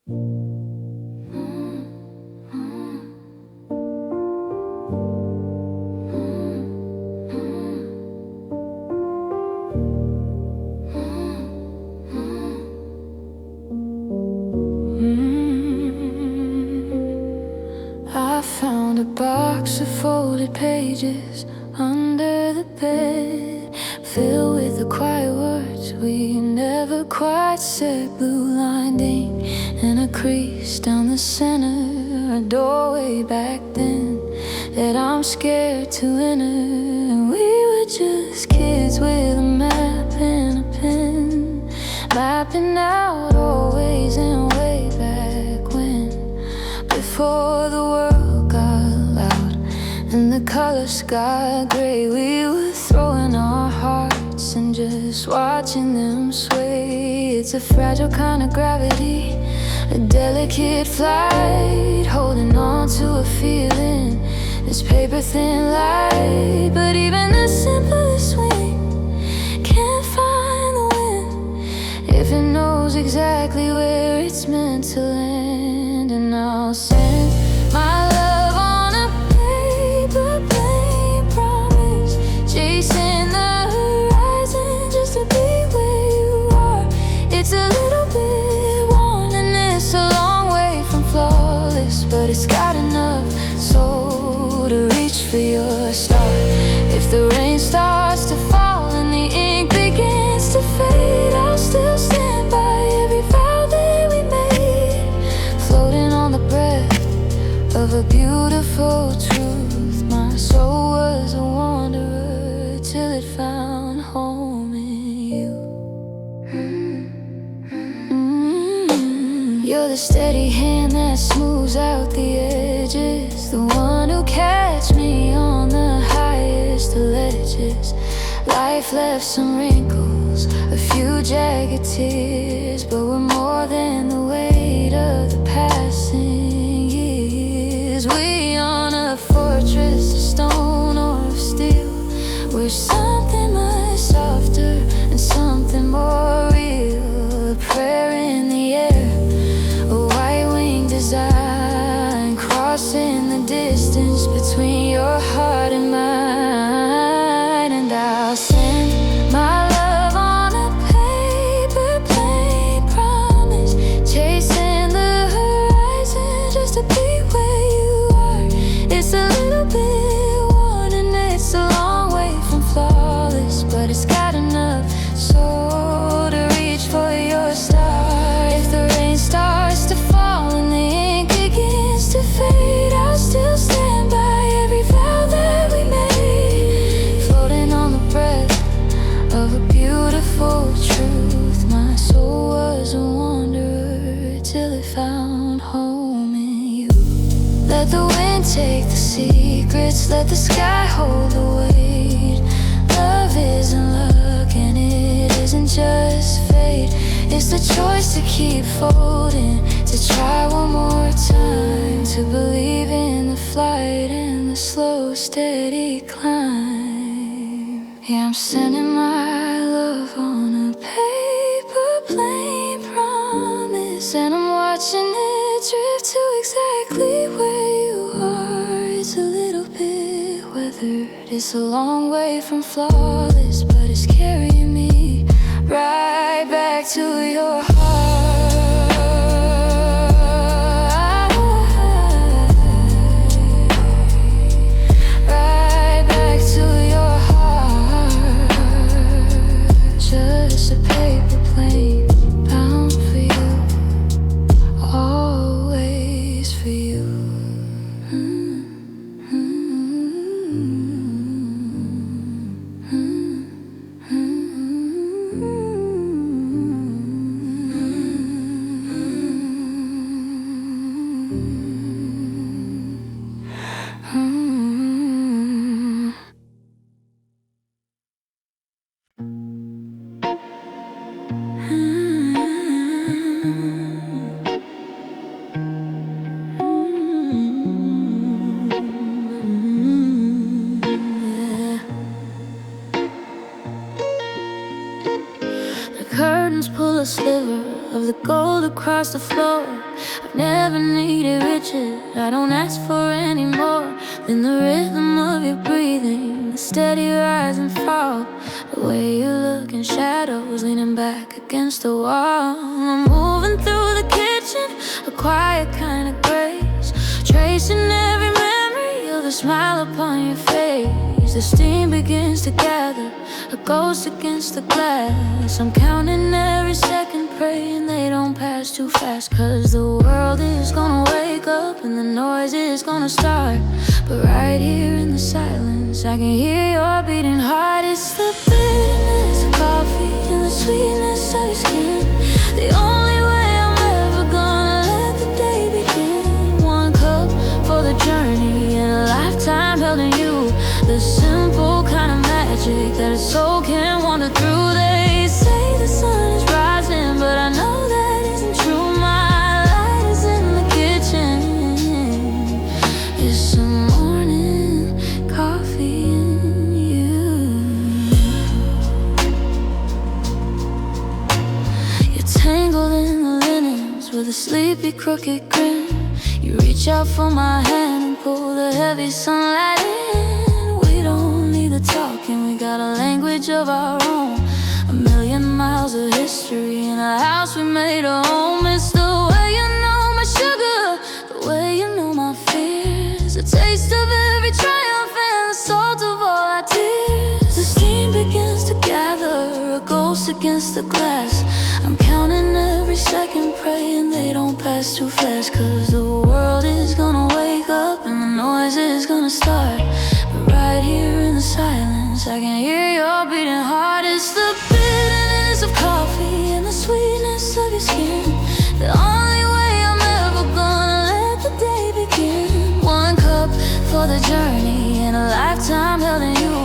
I found a box of folded pages under the bed, filled with the quiet words we never quite said. Blue-lined ink and a crease down the center, a doorway back then that I'm scared to enter. We were just kids with a map and a pen, mapping out always and way back when, before the world got loud and the colors got gray. We were throwing our hearts and just watching them sway. It's a fragile kind of gravity, a delicate flight, holding on to a feeling that's paper thin light. But even the simplest swing can't find the wind if it knows exactly where it's meant to land. And I'll send my love on a paper plane, promise, chasing the horizon just to be where you are. It's a little bit worn and it's a long way from flawless, but it's got enough soul to reach for your star. If the rain starts to fall and the ink begins to fade, I'll still stand by every vow that we made, floating on the breath of a beautiful truth. My soul was a wanderer till it found home in you. You're the steady hand that smooths out the edges, the one who catch me on the highest of ledges. Life left some wrinkles, a few jagged tears, but we're more than the weight of the passing years. We on a fortress of stone or of steel, we're something much softer and something more real. A prayer in the air, a white-winged design, crossing the distance between your heart and mine. And I'll send my love on a paper plane, promise, chasing the horizon just to be where you are. It's a little bit worn and it's a long way from flawless, but it's got enough soul to reach for your star. If the rain starts to fall and the ink begins to fade, I'll still stand by every vow that we made, floating on the breath of a beautiful truth. My soul was a wanderer till it found home in you. Let the wind take the secrets, let the sky hold the weight. Love isn't luck and it isn't just fate. It's the choice to keep folding, to try one more time, to believe in the flight and the slow, steady climb. Yeah, I'm sending my love on a paper plane, promise, and I'm watching it drift to exactly where you are. It's a little bit weathered, it's a long way from flawless, but it's carrying me right back to your heart. Right back to your heart. Just a paper plane, bound for you, always for you. The curtains pull a sliver of the gold across the floor. I've never needed riches, I don't ask for any more than the rhythm of your breathing, the steady rise and fall, the way you look in shadows, leaning back against the wall. I'm moving through the kitchen, a quiet kind of grace, tracing every memory of a smile upon your face. The steam begins to gather, a ghost against the glass. I'm counting every second, praying they don't pass too fast, 'cause the world is gonna wake up and the noise is gonna start. But right here in the silence, I can hear your beating heart. It's the bitterness of coffee and the sweetness of your skin, the only way I'm ever gonna let the day begin. One cup for the journey and a lifetime held in you, the simple kind of magic that a soul can wander through. They say the sun is rising, but I know that isn't true. My light is in the kitchen, it's some morning coffee in you. You're tangled in the linens with a sleepy crooked grin. You reach out for my hand and pull the heavy sunlight in. We don't need the talking, we got a language of our own, a million miles of history in a house we made a home. It's the way you know my sugar, the way you know my fears, the taste of every triumph and the salt of all our tears. The steam begins to gather, a ghost against the glass. I'm counting every second, praying they don't pass too fast, 'cause the world is gonna wake up and the noise is gonna start. But right here in the silence, I can hear your beating heart. It's the bitterness of coffee and the sweetness of your skin, the only way I'm ever gonna let the day begin. One cup for the journey and a lifetime held in you,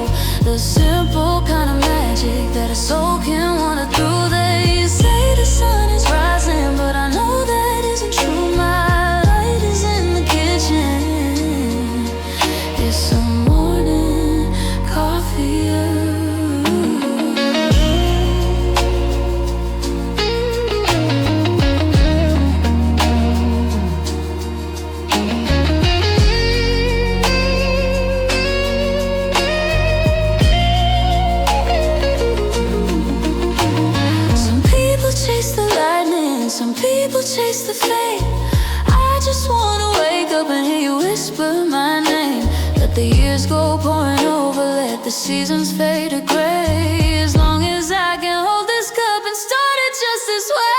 the simple kind of magic that a soul can wander through. They say the sun is rising, but I know that isn't true. My light is in the kitchen, it's some morning coffee. Some people chase the fame, I just wanna wake up and hear you whisper my name. Let the years go pouring over, let the seasons fade to gray, as long as I can hold this cup and start it just this way.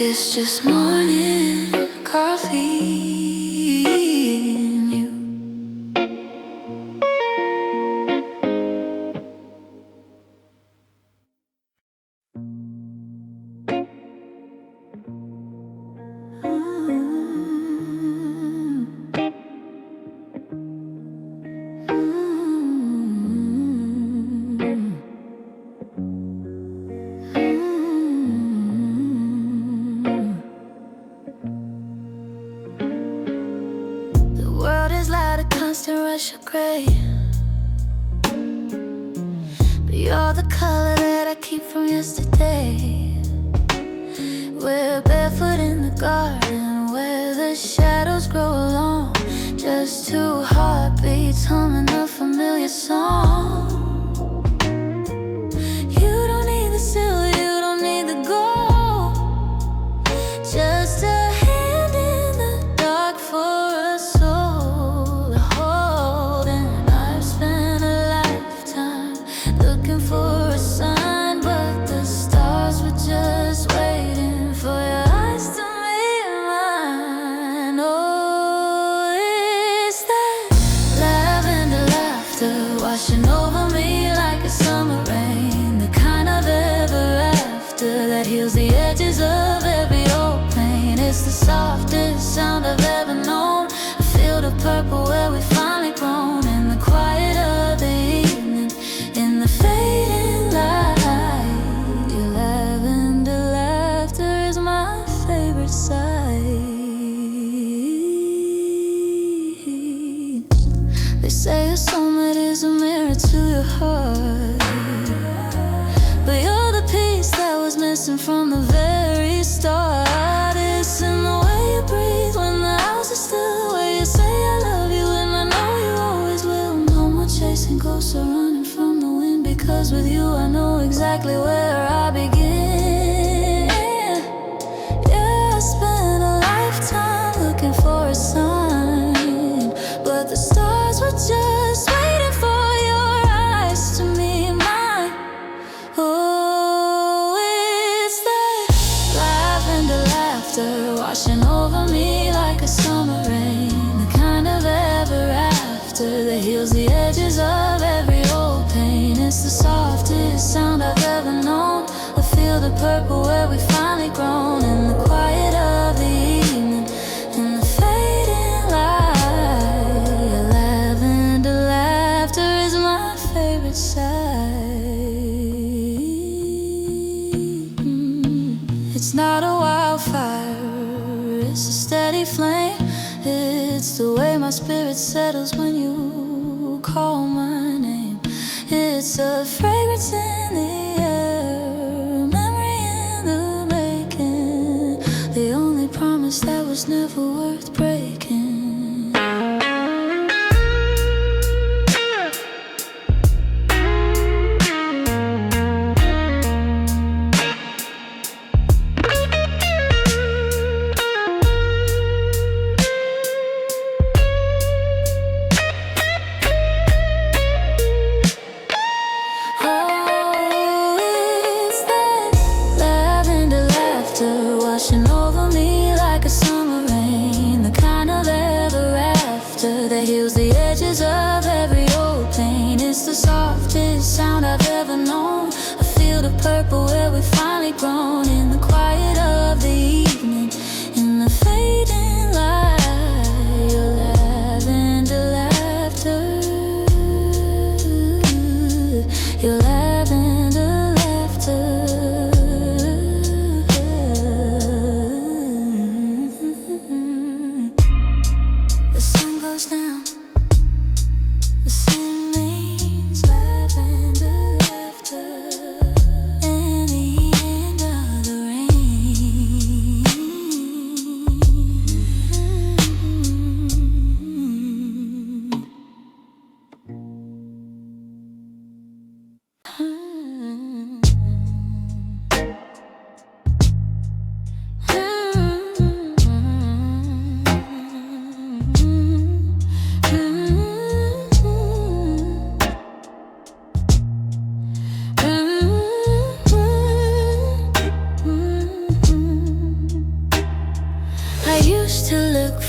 It's just morning coffee in you. Rush of gray, but you're the color that I keep from yesterday. We're barefoot in the garden where the shadows grow long, just two heartbeats humming a familiar song. You don't need the silver, you don't need the gold, just a hand in the dark for a soul to hold. And I've spent a lifetime looking for a sign, but the stars were just waiting for your eyes to meet mine. Oh, it's softest sound I've ever known. I feel the purple where we finally grown. In the quiet of the evening, in the fading light, your lavender laughter is my favorite sight. They say a soulmate is a mirror to your heart, but you're the piece that was missing from the very start. It's in the way you breathe when the house is still, the way you say I love you and I know you always will. No more chasing ghosts or running from the wind, because with you I know exactly where I begin. Yeah, I spent a lifetime looking for a sign, but the stars were just waiting for your eyes to meet mine. Oh, it's that lavender laughter washing over me like a summer rain, the kind of ever after that heals the edges of every old pain. It's the softest sound I've ever known. I feel the purple where we finally grown. In the quiet of the evening, in the fading light, your lavender laughter is my favorite sight. It's not a wildfire, it's a steady flame. It's the way my spirit settles when you call my name. It's a fragrance in the air, memory in the making, the only promise that was never worth breaking. Washing over me like a summer rain, the kind of ever after that heals the edges of every old pain. It's the softest sound I've ever known. I feel the purple where we finally grown. In the quiet of the evening, in the fading light, your lavender laughter, your lavender laughter. Down. The sun means lavender laughter, and the end of the rain.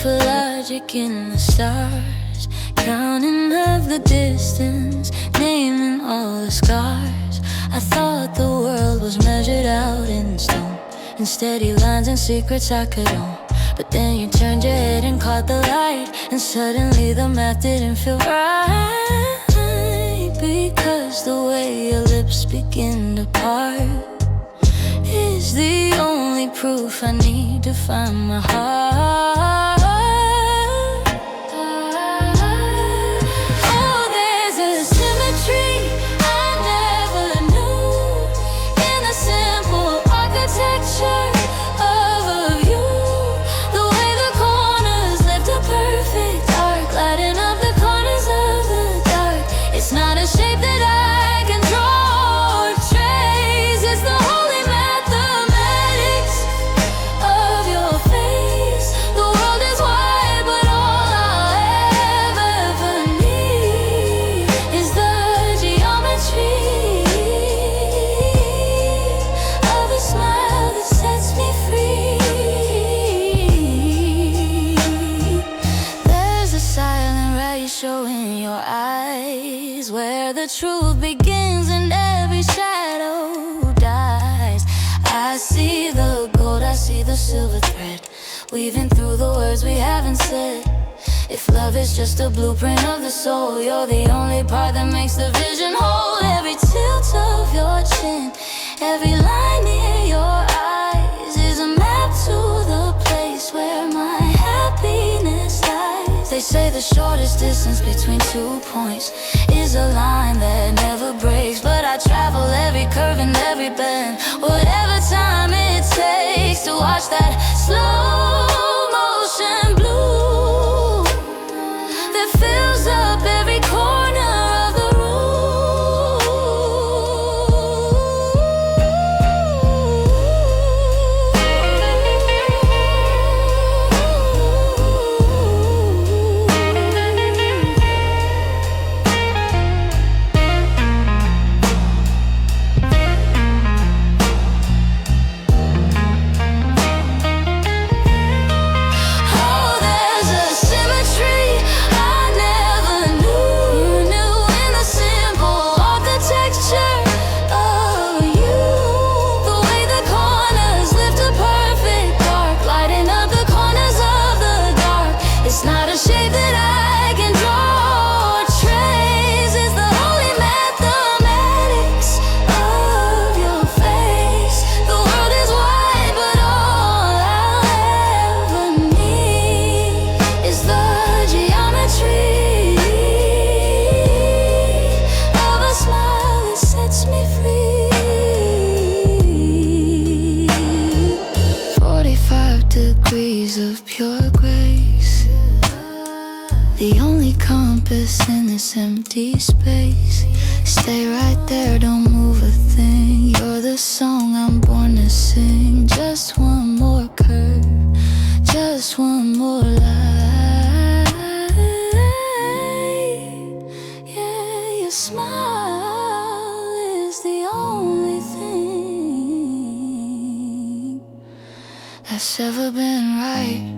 For logic in the stars, counting up the distance, naming all the scars. I thought the world was measured out in stone, in steady lines and secrets I could own. But then you turned your head and caught the light, and suddenly the math didn't feel right, because the way your lips begin to part is the only proof I need to find my heart. The truth begins and every shadow dies. I see the gold, I see the silver thread, weaving through the words we haven't said. If love is just a blueprint of the soul, you're the only part that makes the vision whole. Every tilt of your chin, every line near your eyes is a map to the place where my happiness lies. They say the shortest distance between 2 points is a line that never breaks, but I travel every curve and every bend, whatever time it takes to watch that slow motion blue that fills up every corner of the of pure grace, the only compass in this empty space. Stay right there, don't move a thing. You're the song I'm born to sing. Just one more curve, just one more line. Yeah, your smile is the only thing that's ever been right.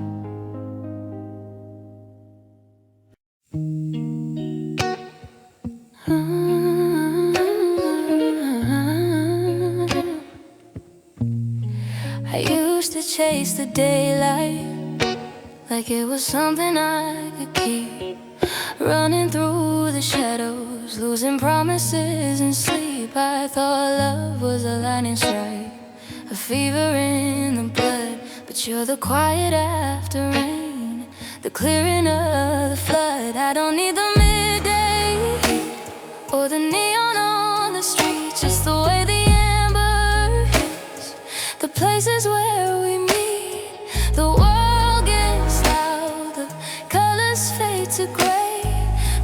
I used to chase the daylight like it was something I could keep, running through the shadows, losing promises in sleep. I thought love was a lightning strike, a fever in the blood. But you're the quiet after rain, the clearing of the flood. I don't need the midday or the neon on the street, just the way the amber hits the places where we meet. The world gets loud, the colors fade to gray,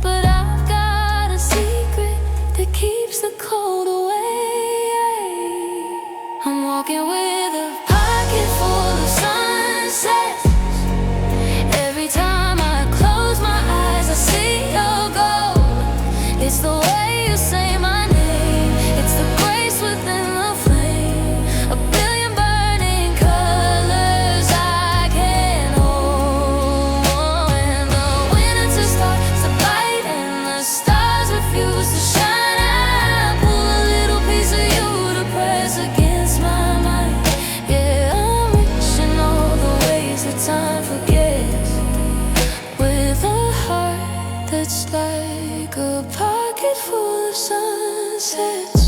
but I've got a secret that keeps the cold away. I'm walking with a pocket full of sunsets. Every time I close my eyes, I see your gold. It's the way you say my name, it's the grace within the flame. A billion burning colors I can hold. When the winter starts to bite and the stars refuse to shine, I pull a little piece of you to press against my mind. Yeah, I'm rich in all the ways that time forgets, with a heart that's like a pocket full of sunsets.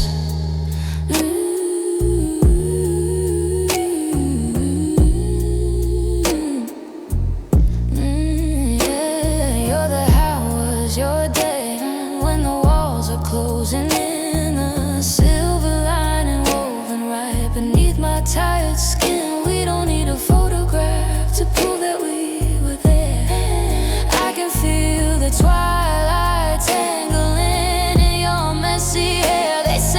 Yeah, you're the how was your day when the walls are closing in, a silver lining woven right beneath my tired skin. We don't need a photograph to prove that we were there. I can feel the twilight tangling in your messy hair. They say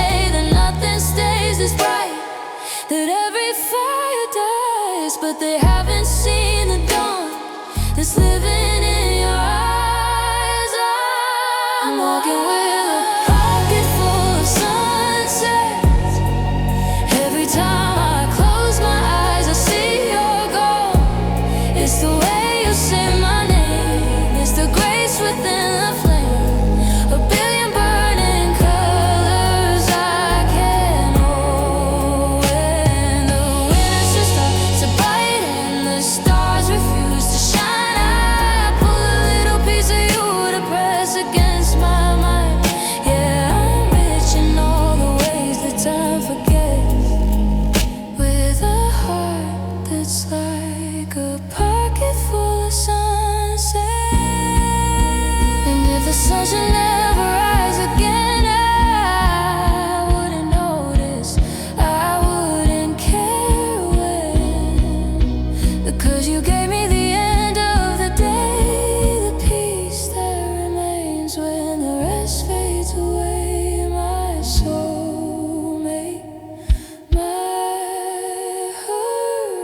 sun should never rise again. I wouldn't notice, I wouldn't care when, because you gave me the end of the day, the peace that remains when the rest fades away. My soulmate, my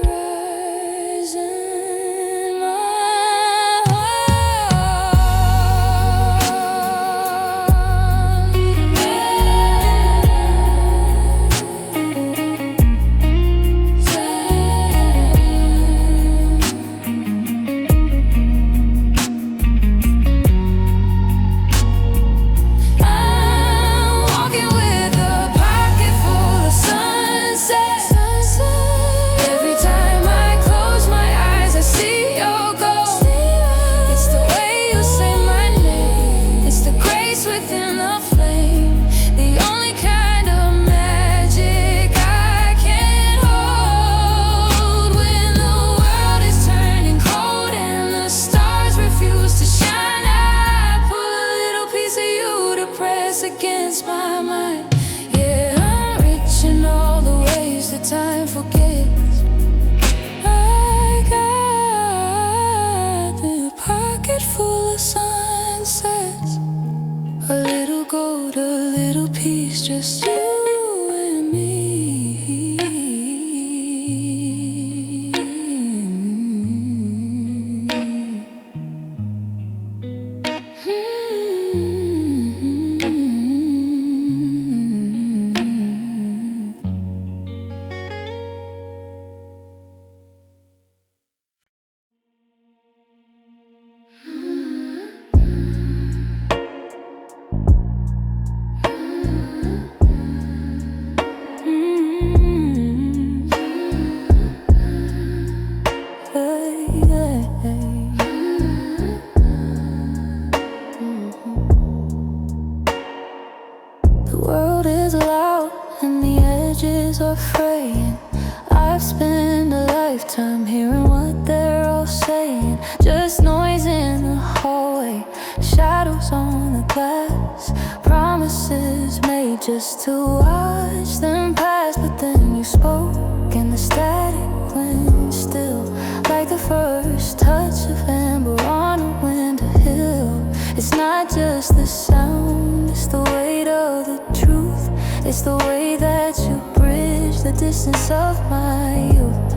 horizon, my I'm walking with a pocket full of sunsets. Every time I close my eyes, I see your ghost. It's the way you say my name, it's the grace within the flame, the only kind of magic I can hold. When the world is turning cold and the stars refuse to shine, I pull a little piece of you to press against my mind. Yeah, I'm rich in all the ways that time forgets. I got the pocket full of sunsets, a little gold, a little piece, just you and me. The world is loud and the edges are fraying. I've spent a lifetime hearing what they're all saying. Just noise in the hallway, shadows on the glass, promises made just to watch them pass. But then you spoke and the static went still, like the first touch of amber on a winter hill. It's not just the sound, it's the weight of the truth. It's the way that you bridge the distance of my youth.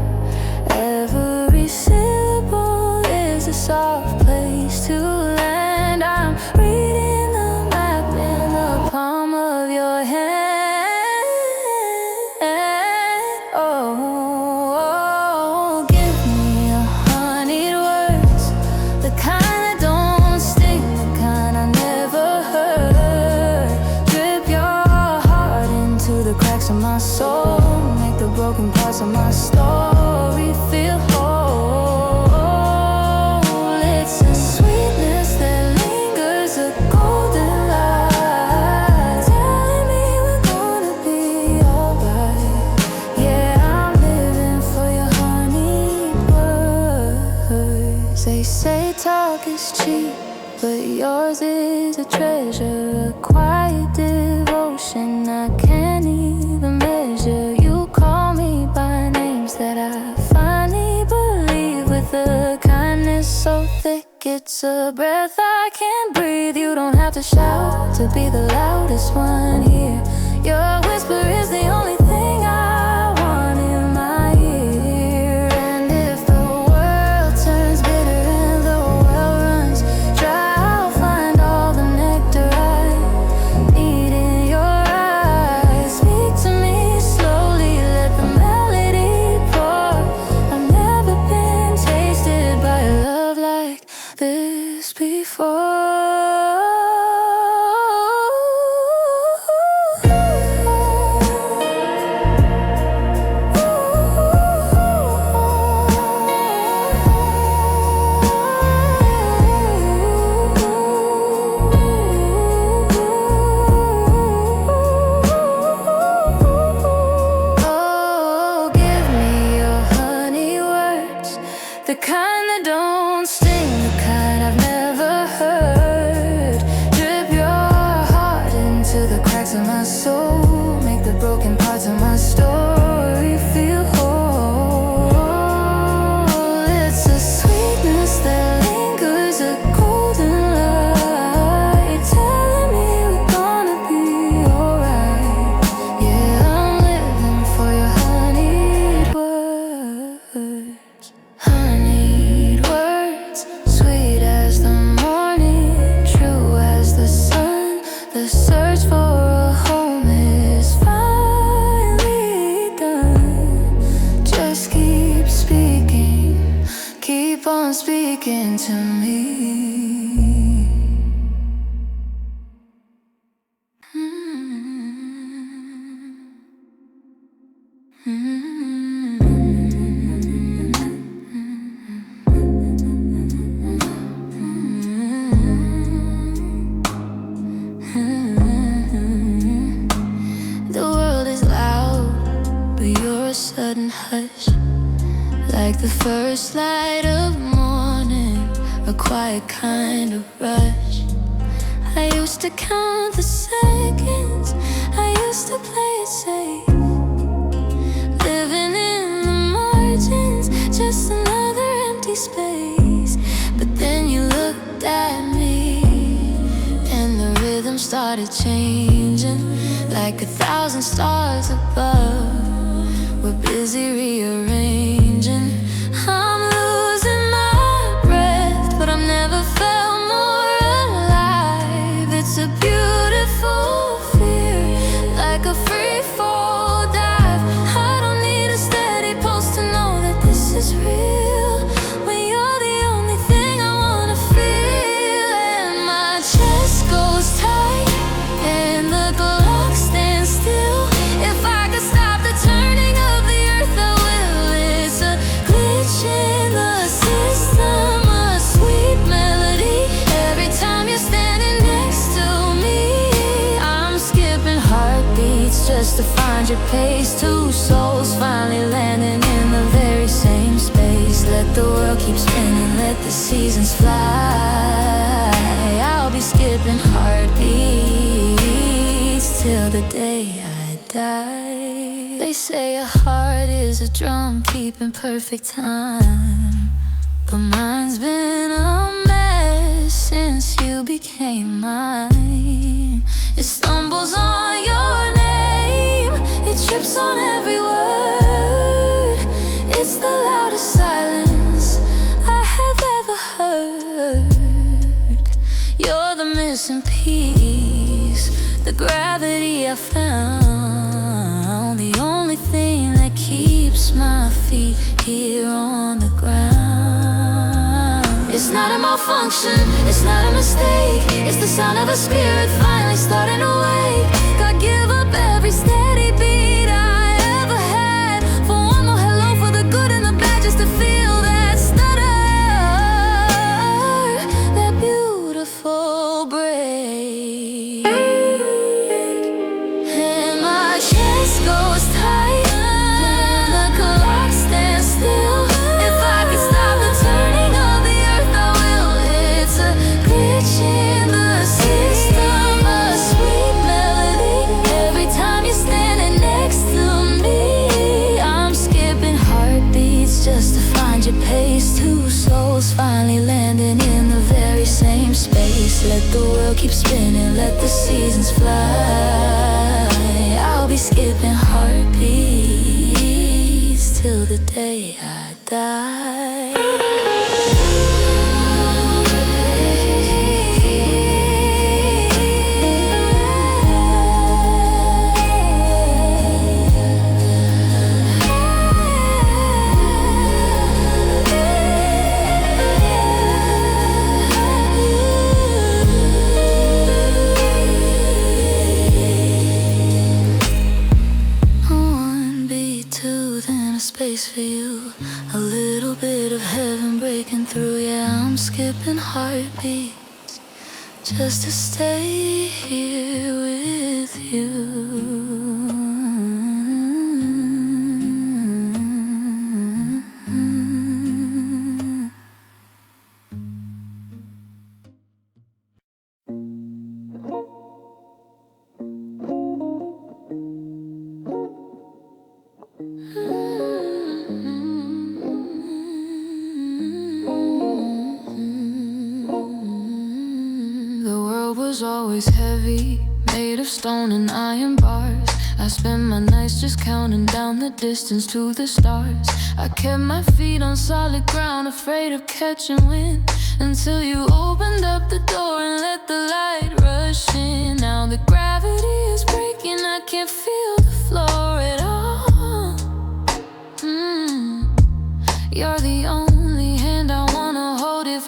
Every syllable is a soft place to land. I'm reading the map in the palm of your hand. Oh, give me a honeyed words, the kind that don't sting, the kind I never heard. Drip your heart into the cracks of my soul, make the broken parts of my story feel whole. It's a sweetness that lingers, a golden light, telling me we're gonna be alright. Yeah, I'm living for your honeyed words. They say talk is cheap, but yours is a treasure, a quiet devotion I can't even measure. You call me by names that I finally believe, with a kindness so thick it's a breath I can't breathe. You don't have to shout to be the loudest one here. Your whisper is the only thing I want in my ear. And if the world turns bitter and the well runs dry, I'll find all the nectar I need in your eyes. Speak to me slowly, let the melody pour. I've never been tasted by a love like this before. Oh, give me your honey words, the kind that don't sting, the kind I've never heard. talking to me. The world is loud, but you're a sudden hush, like the first light of morning, a quiet kind of rush. I used to count the seconds, I used to play it safe, living in the margins, just another empty space. But then you looked at me, and the rhythm started changing, like 1,000 stars above. We're busy rearranging. I'm losing my breath, but I've never felt more alive. It's a beautiful fear, like a free fall dive. I don't need a steady pulse to know that this is real, when you're the only thing I wanna feel. And my chest goes tight, and the clock stands still. If I could stop the turning of the earth, I will. It's a glitch in the system, a sweet melody. Every time you're standing next to me, I'm skipping heartbeats just to find your pace. Two souls finally landing in the very same space. Let the world keep spinning, let the seasons fly. I'll be skipping heartbeats till the day I die. They say a heart is a drum keeping perfect time, but mine's been a mess since you became mine. It stumbles on your name, it trips on every word. It's the loudest silence I have ever heard. You're the missing piece, the gravity I found, the only thing that keeps my feet here on the ground. It's not a malfunction, it's not a mistake, it's the sound of a spirit finally starting to wake. God, give up every steady beat I ever had, for one more hello, for the good and the bad, just to feel that stutter, that beautiful break. And my chest goes tight, and the clock stands still. If I could stop the turning of the earth, I will. It's a glitch in the system, a sweet melody. Every time you're standing next to me, I'm skipping heartbeats just to find your pace. Two souls finally landing in the very same space. Let the world keep spinning, let the seasons fly. I'll be skipping heartbeats till the day I die. One beat, two, then a space for you. A little bit of heaven breaking through. Yeah, I'm skipping heartbeats just to stay here with you. The world was always heavy, made of stone and iron bars. I spent my nights just counting down the distance to the stars. I kept my feet on solid ground, afraid of catching wind, until you opened up the door and let the light rush in. Now the gravity is breaking, I can't feel the floor at all. You're the only hand I wanna hold if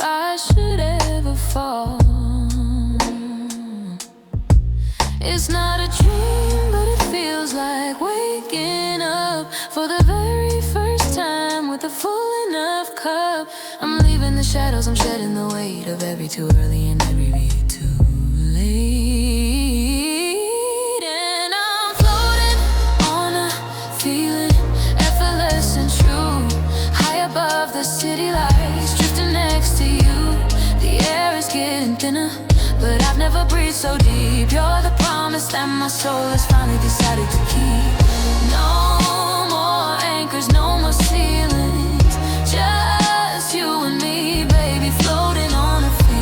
shadows, I'm shedding the weight of every too early and every too late. And I'm floating on a feeling effortless and true, high above the city lights, drifting next to you. The air is getting thinner, but I've never breathed so deep. You're the promise that my soul has finally decided to keep. No more anchors, no more ceilings, just you and me, baby, floating on a feeling.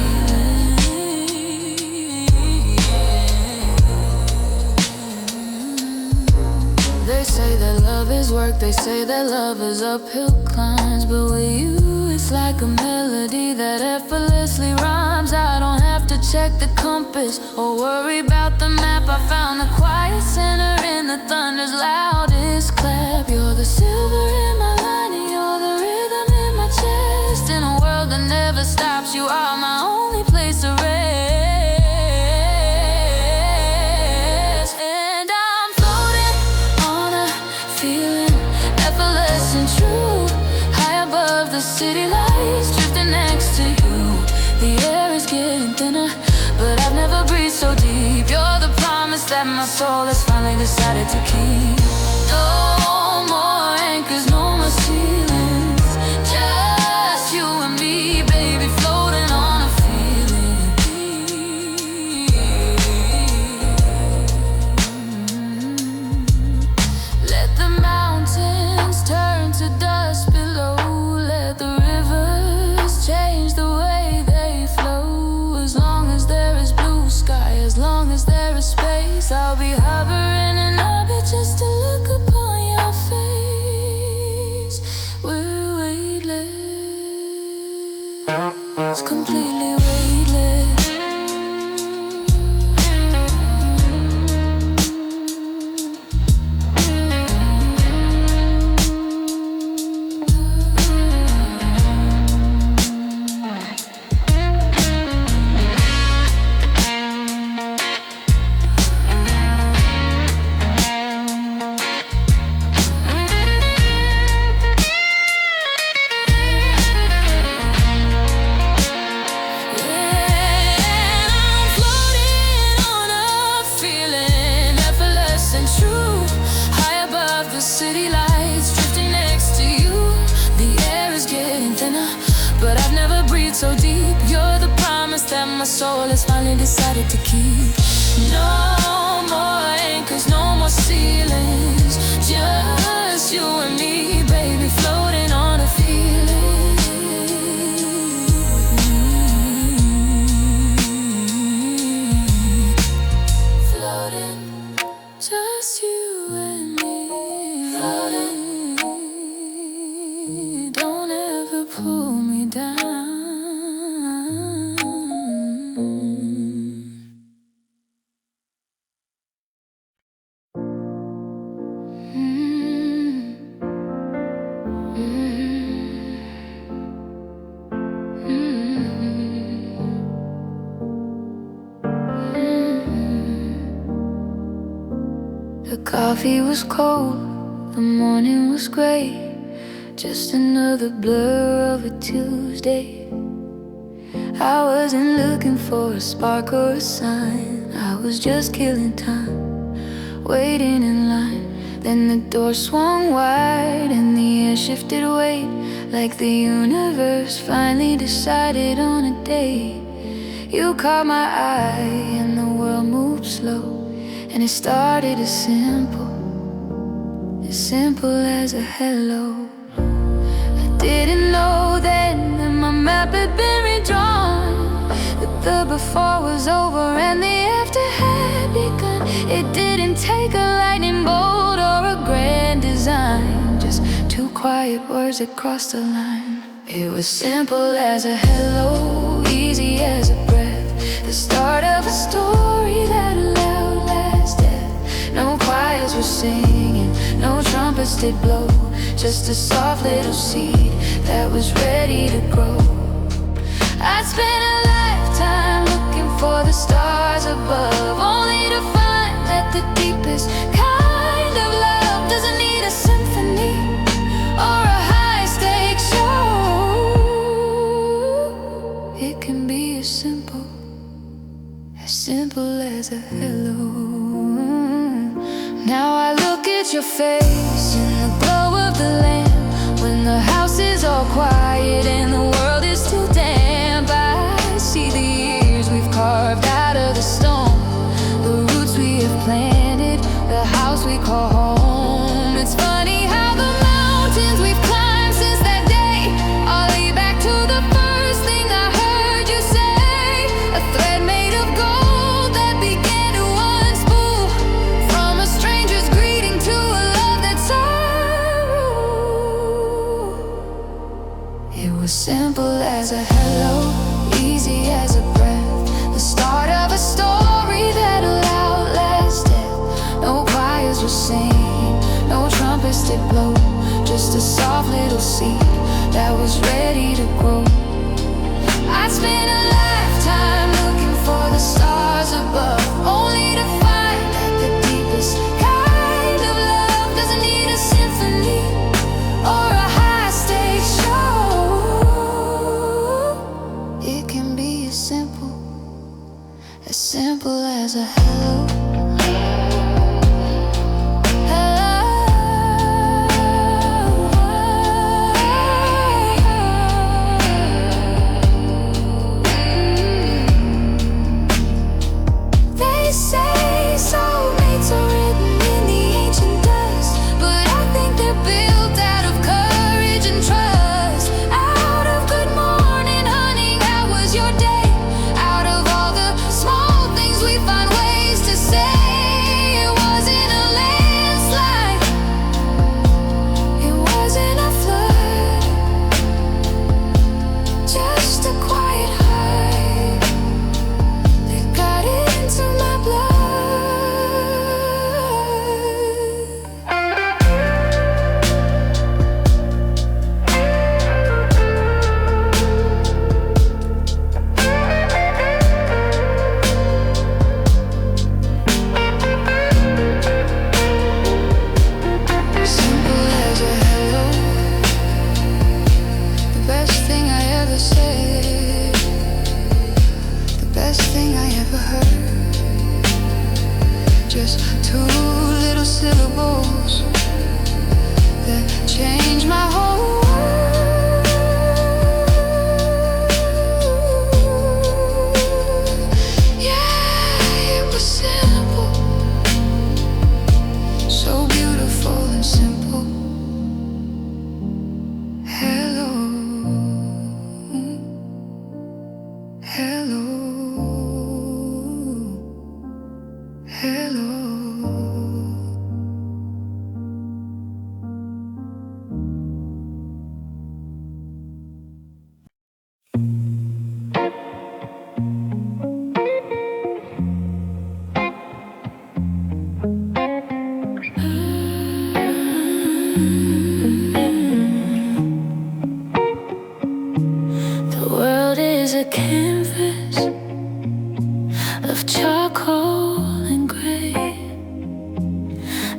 They say that love is work, they say that love is uphill climbs, but with you it's like a melody that effortlessly rhymes. I don't have to check the compass or worry about the map. I found the quiet center in the thunder's loudest clap. You're the silver in my lining, you're the rhythm in my chest. In a world that never stops, you are my only place to rest. And I'm floating on a feeling effortless and true, high above the city lights, drifting next to you. The air is getting thinner, but I've never breathed so deep. You're the promise that my soul has finally decided to keep. No more anchors, no more ceilings, just you and me, baby, floating on a feeling. Let the mountains turn to dust below, let the rivers change the way they flow. As long as there is blue sky, as long as there is space, I'll be hovering in orbit just to look upon your face. We're weightless, completely weightless. So deep, you're the promise that my soul has finally decided to keep. No more anchors, no more ceilings, just you and me, baby, floating on a feeling. Floating, just you and me, floating. Don't ever pull me down. The coffee was cold, the morning was gray, just another blur of a Tuesday. I wasn't looking for a spark or a sign, I was just killing time, waiting in line. Then the door swung wide and the air shifted weight, like the universe finally decided on a date. You caught my eye and the world moved slow, and it started as simple as a hello. I didn't know then that my map had been redrawn, that the before was over and the after had begun. It didn't take a lightning bolt or a grand design, just two quiet words that crossed the line. It was simple as a hello, easy as a breath, the start of a story that allowed last death. No choirs were singing, no trumpets did blow, just a soft little seed that was ready to grow. I'd spent a lifetime looking for the stars above, only to find that the deepest kind of love doesn't need a symphony or a high-stakes show. simple as a hello. Now I look at your face in the glow of the lamp, when the house is all quiet and the world is too damp. I see the years we've carved out of the stone, the roots we have planted, the house we call home. It's funny how the mountains we've climbed since that day all lead back to the first thing I heard you say. A thread made of gold that began to unspool, from a stranger's greeting to a love that's true. It was simple as a hello, easy as a breath, the start of a story that'll outlast death. No choirs were singing, no trumpets did blow, just a soft little seed that was ready to grow. I'd spent a lifetime looking for the stars above, only to find that the deepest kind of love doesn't need a symphony or a high-stakes show. It can be as simple as a hello. They say soulmates are written in the ancient dust, but I think they're built out of courage and trust. Out of good morning, honey, how was your day? Out of all the small things we find ways to say. It wasn't a landslide, it wasn't a flood, just a quiet heart that got into my blood. Simple as a hello, the best thing I ever said, the best thing I ever heard. Just two little syllables that changed my whole world. Yeah, it was simple, so beautiful and simple. Hello, hello, hello. The world is a canvas of charcoal and gray,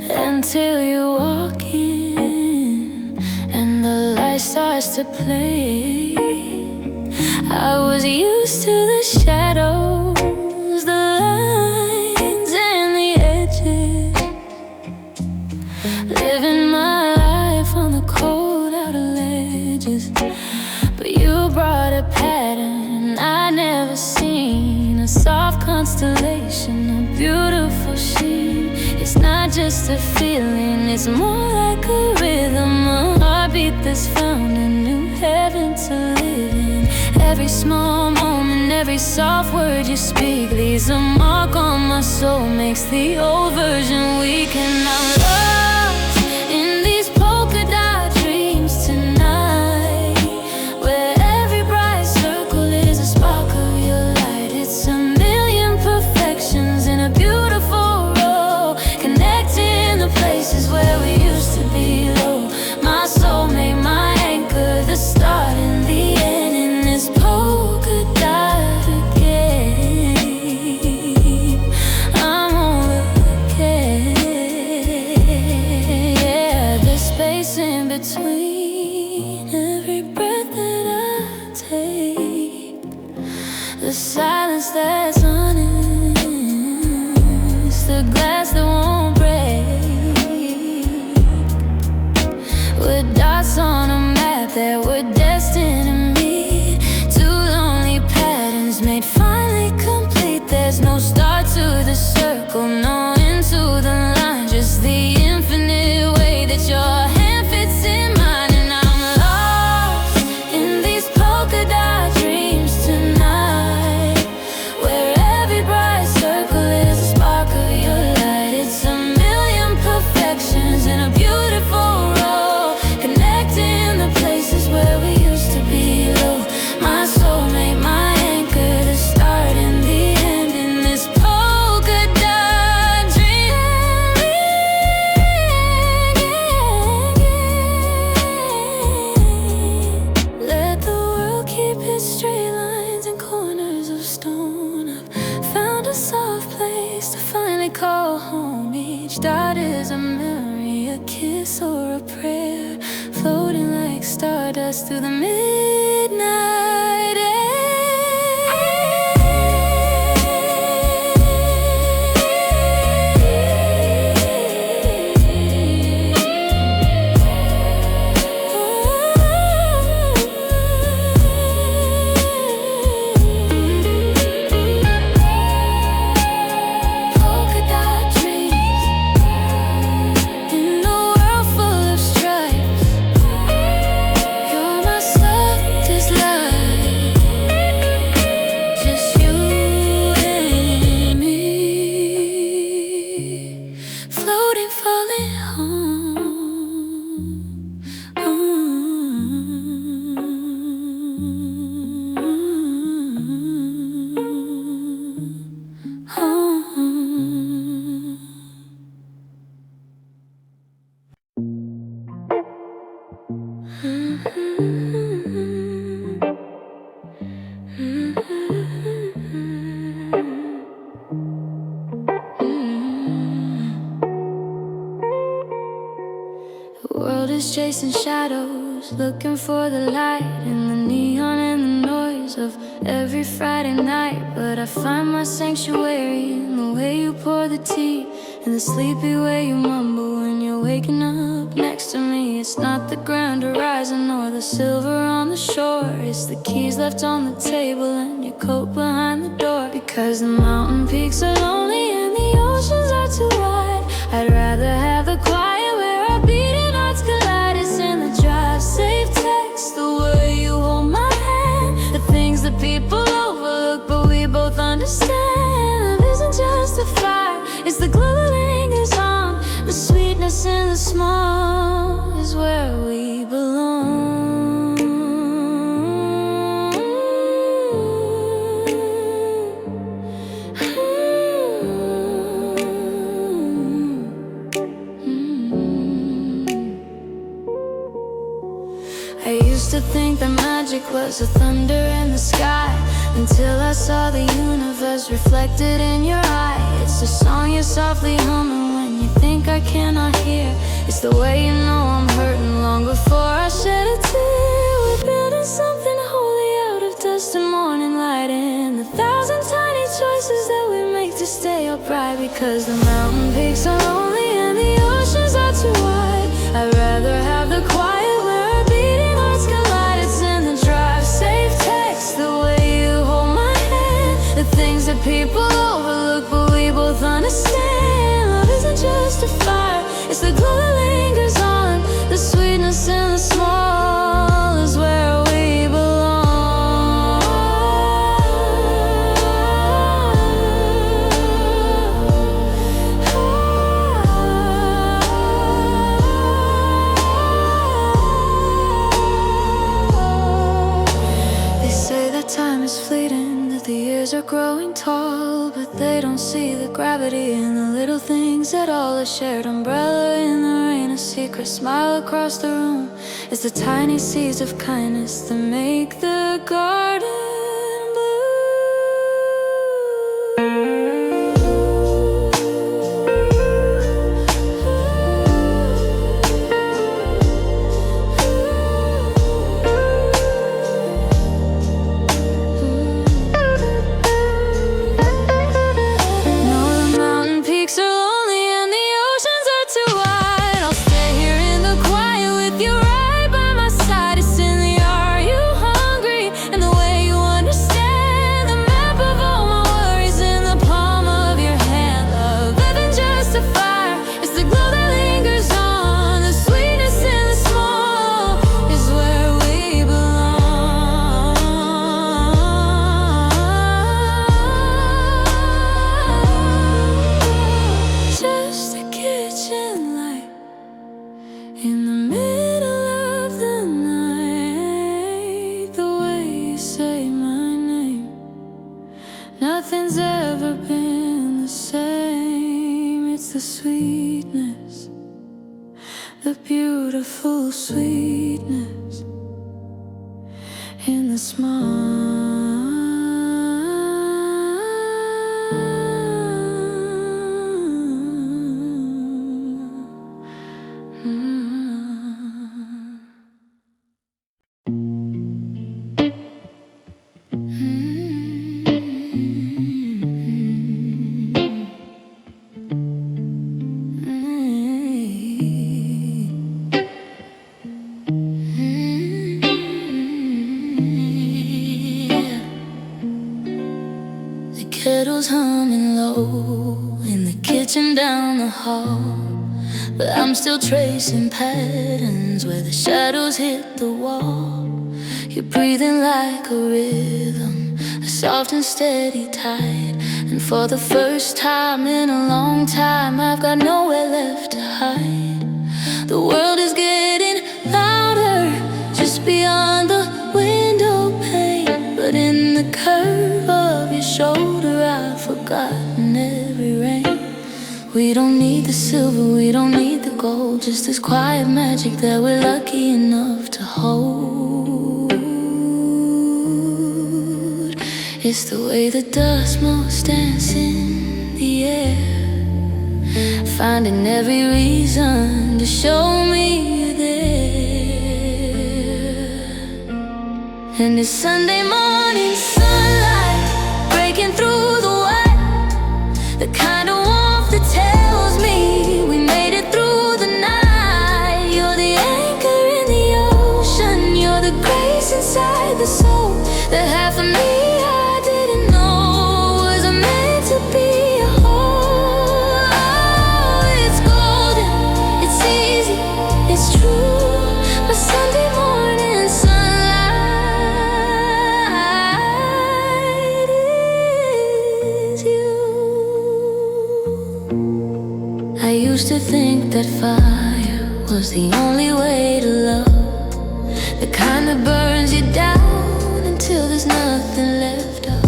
until you walk in and the light starts to play. I was used to the shadows, the lines and the edges, living my life on the cold outer ledges. But you brought a pattern I never seen, a soft constellation, a beautiful sheen. It's not just a feeling, it's more like a rhythm, a heartbeat that's found a new heaven to live in. Every small moment, every soft word you speak leaves a mark on my soul, makes the old version weak. And I'm lost in these polka dot dreams tonight, where every bright circle is a spark of your light. It's a million perfections in a beautiful row, connecting the places where we used to be low. My soulmate, my anchor, the start and the end in this polka dot game. I'm all again. Yeah, the space in between every breath that I take, the silence that's honest, just the glass that won't break. We're dots on a map that we're destined to meet. Two lonely patterns made finally complete. There's no start to the circle, no end to the line, just the infinite way that your hand fits in mine. And I'm lost in these polka dot dreams tonight, where every bright circle is a spark of your light. It's a million perfections in a beautiful row, connecting the places where we used to be low. My soulmate, my anchor, the start and the end in this polka dot dream. Let the world keep its straight lines and corners of stone. I've found a soft place to finally call home. Each dot is a memory, a kiss or a prayer, floating like stardust through the midnight air. Polka dot dreams in a world full of stripes. You're my softest light, just you and me, floating, falling home. Home. The world is chasing shadows, looking for the light in the neon and the noise of every Friday night. But I find my sanctuary in the way you pour the tea, in the sleepy way you mumble when you're waking up next to me. It's not the grand horizon or the silver on the shore, it's the keys left on the table and your coat behind the door. Because the mountain peaks are lonely and the oceans are too wide, I'd rather have the quiet where our beating hearts collide. It's in the drive, safe text, the way you hold my hand, the things that people overlook but we both understand. Love isn't just a fire, it's the glow that lingers on. The sweetness in the small is where we belong. I used to think that magic was the thunder in the sky, until I saw the universe reflected in your eye. It's the song you're softly humming when you think I cannot hear. It's the way you know I'm hurting long before I shed a tear. We're building something holy out of dust and morning light, and the thousand tiny choices that we make to stay upright. Because the mountain peaks are lonely and the oceans are too wide, I'd rather have the quiet where our beating hearts collide. It's in the drive, safe text, the way you hold my hand, the things that people overlook but we both understand. Love isn't just a fire, it's the glow that lingers on. The sweetness in the small is where we belong. They say that time is fleeting, that the years are growing tall, but they don't see the gravity in the little things at all. A shared umbrella in the rain, a secret smile across the room. It's the tiny seeds of kindness that make the garden No, the mountain peaks are Nothing's ever been the same. It's the sweetness, the beautiful sweetness in the smile. Kettle's humming low in the kitchen down the hall, but I'm still tracing patterns where the shadows hit the wall. You're breathing like a rhythm, a soft and steady tide. And for the first time in a long time, I've got nowhere left to hide. The world is getting louder just beyond the window pane, but in the curve of your shoulder I've forgotten every rain. We don't need the silver, we don't need the gold, just this quiet magic that we're lucky enough to hold. It's the way the dust motes dance in the air, finding every reason to show me you're there. And it's Sunday morning sunlight breaking through the white, the kind of warmth that tells me we made it through the night. You're the anchor in the ocean, you're the grace inside the soul, the half of me I didn't know was meant to be a whole. Oh, it's golden, it's easy, it's true. My Sunday morning sunlight is you. I used to think that fire was the only way to love, the kind that burns you down until there's nothing left of.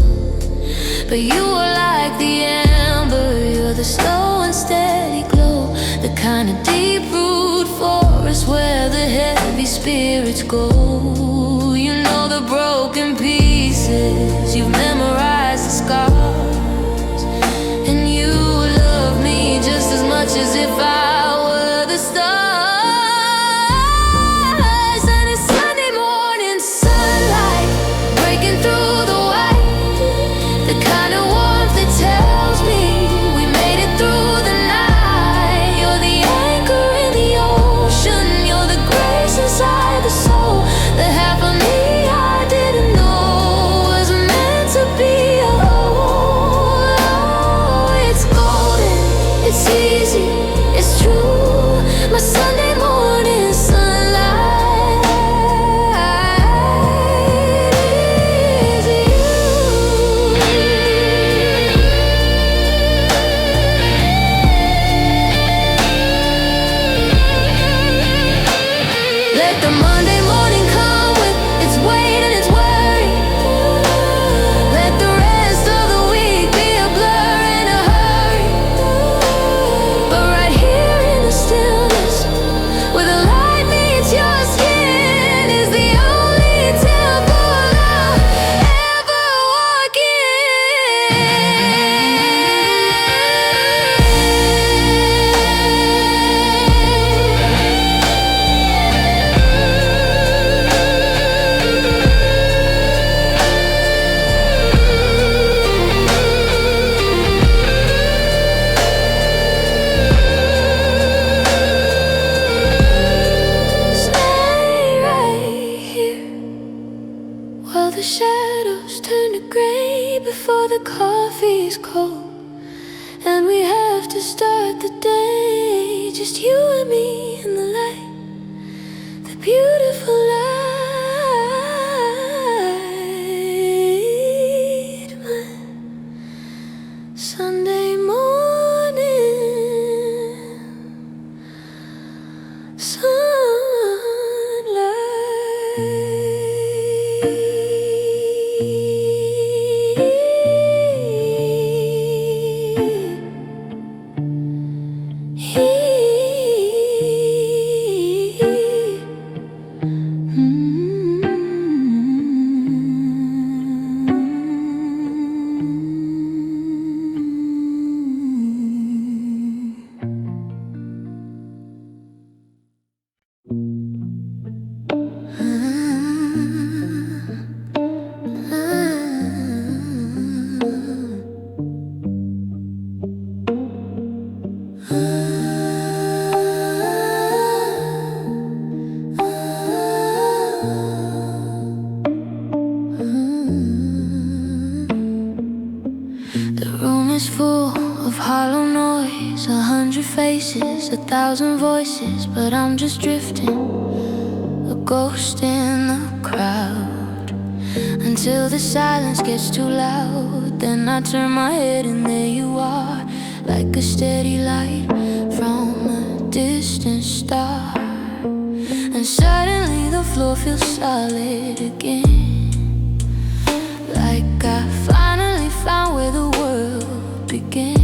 But you are like the ember, you're the slow and steady glow, the kind of deep root forest where the heavy spirits go. You know the broken pieces, you've memorized the scars, and you love me just as much as if I were the stars. And it's Sunday morning sunlight breaking through the white, the kind of warmth that tells me we made it through the night. You're the anchor in the ocean, you're the grace inside the soul, the half of me I didn't know was meant to be a whole. Oh, it's golden, it's easy, it's true. My Sunday morning sunlight is you. Let the Monday morning come with its weight and its worry. Let the rest of the week be a blur in a hurry. But right here in the stillness, where the light meets your skin, is the only temple I'll ever walk Stay right here while the shadows turn to gray before the coffee's cold, and we have to start the day just you and me in the light, the beautiful light. My Sunday morning sunlight. is full of hollow noise, 100 faces, 1,000 voices, but I'm just drifting, a ghost in the crowd, until the silence gets too loud. Then I turn my head and there you are, like a steady light from a distant star. And suddenly the floor feels solid again, like I finally found where the world began.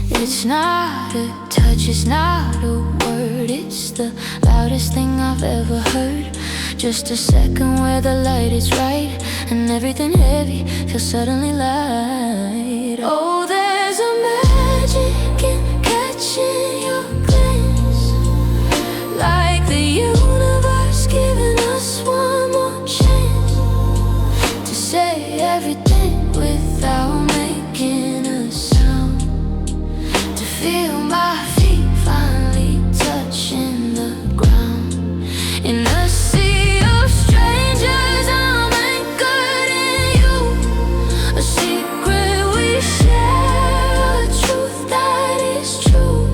It's not a touch, it's not a word, it's the loudest thing I've ever heard. Just a second where the light is right, and everything heavy feels suddenly light. Oh, there's a magic in catching your glance, like the universe giving us one more chance to say everything without making a sound, to feel my feet finally touching the ground. In a sea of strangers, I'm anchored in you, a secret we share, a truth that is true.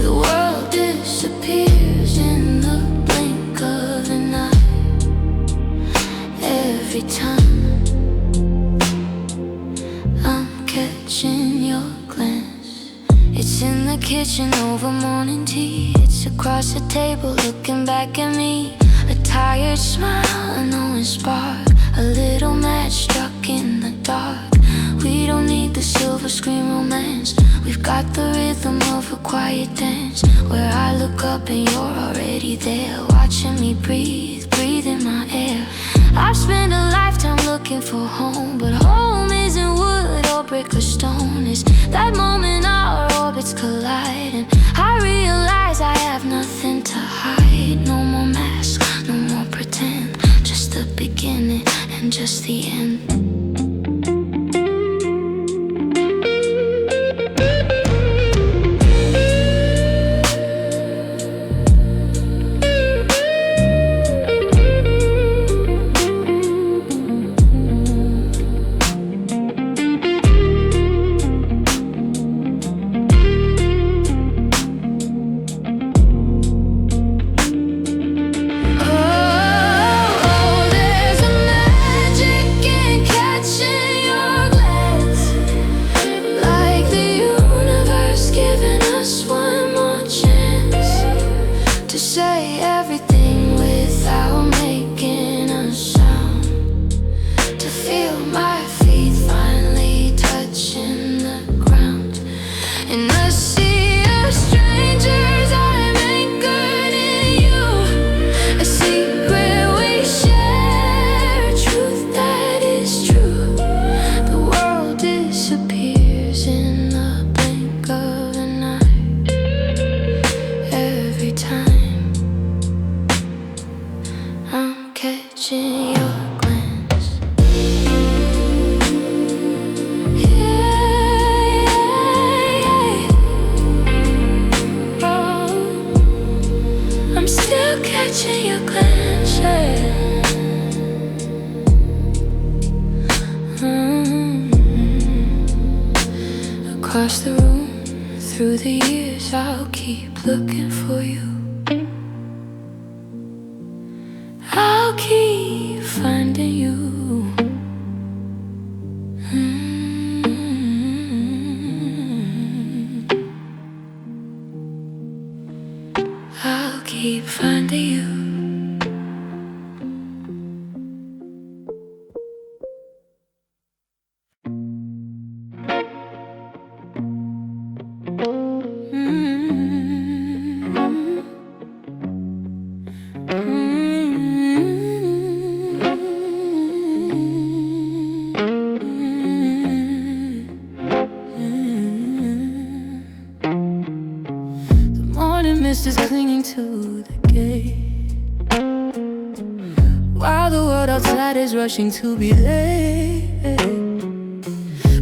The world disappears in the blink of an eye, every time I'm catching your glance. It's in the kitchen over morning tea, it's across the table looking back at me. A tired smile, a knowing spark, a little match struck in the dark. We don't need the silver screen romance, we've got the rhythm of a quiet dance, where I look up and you're already there, watching me breathe, breathe in my air. I've spent a lifetime looking for home, but home isn't wood or brick or stone. It's that moment our orbits collide, and I realize I have nothing to hide. No more mask, no more pretend, just the beginning and just the end. Across the room, through the years, I'll keep looking for you. I'll keep finding you. I'll keep finding you. Mist is clinging to the gate, while the world outside is rushing to be late.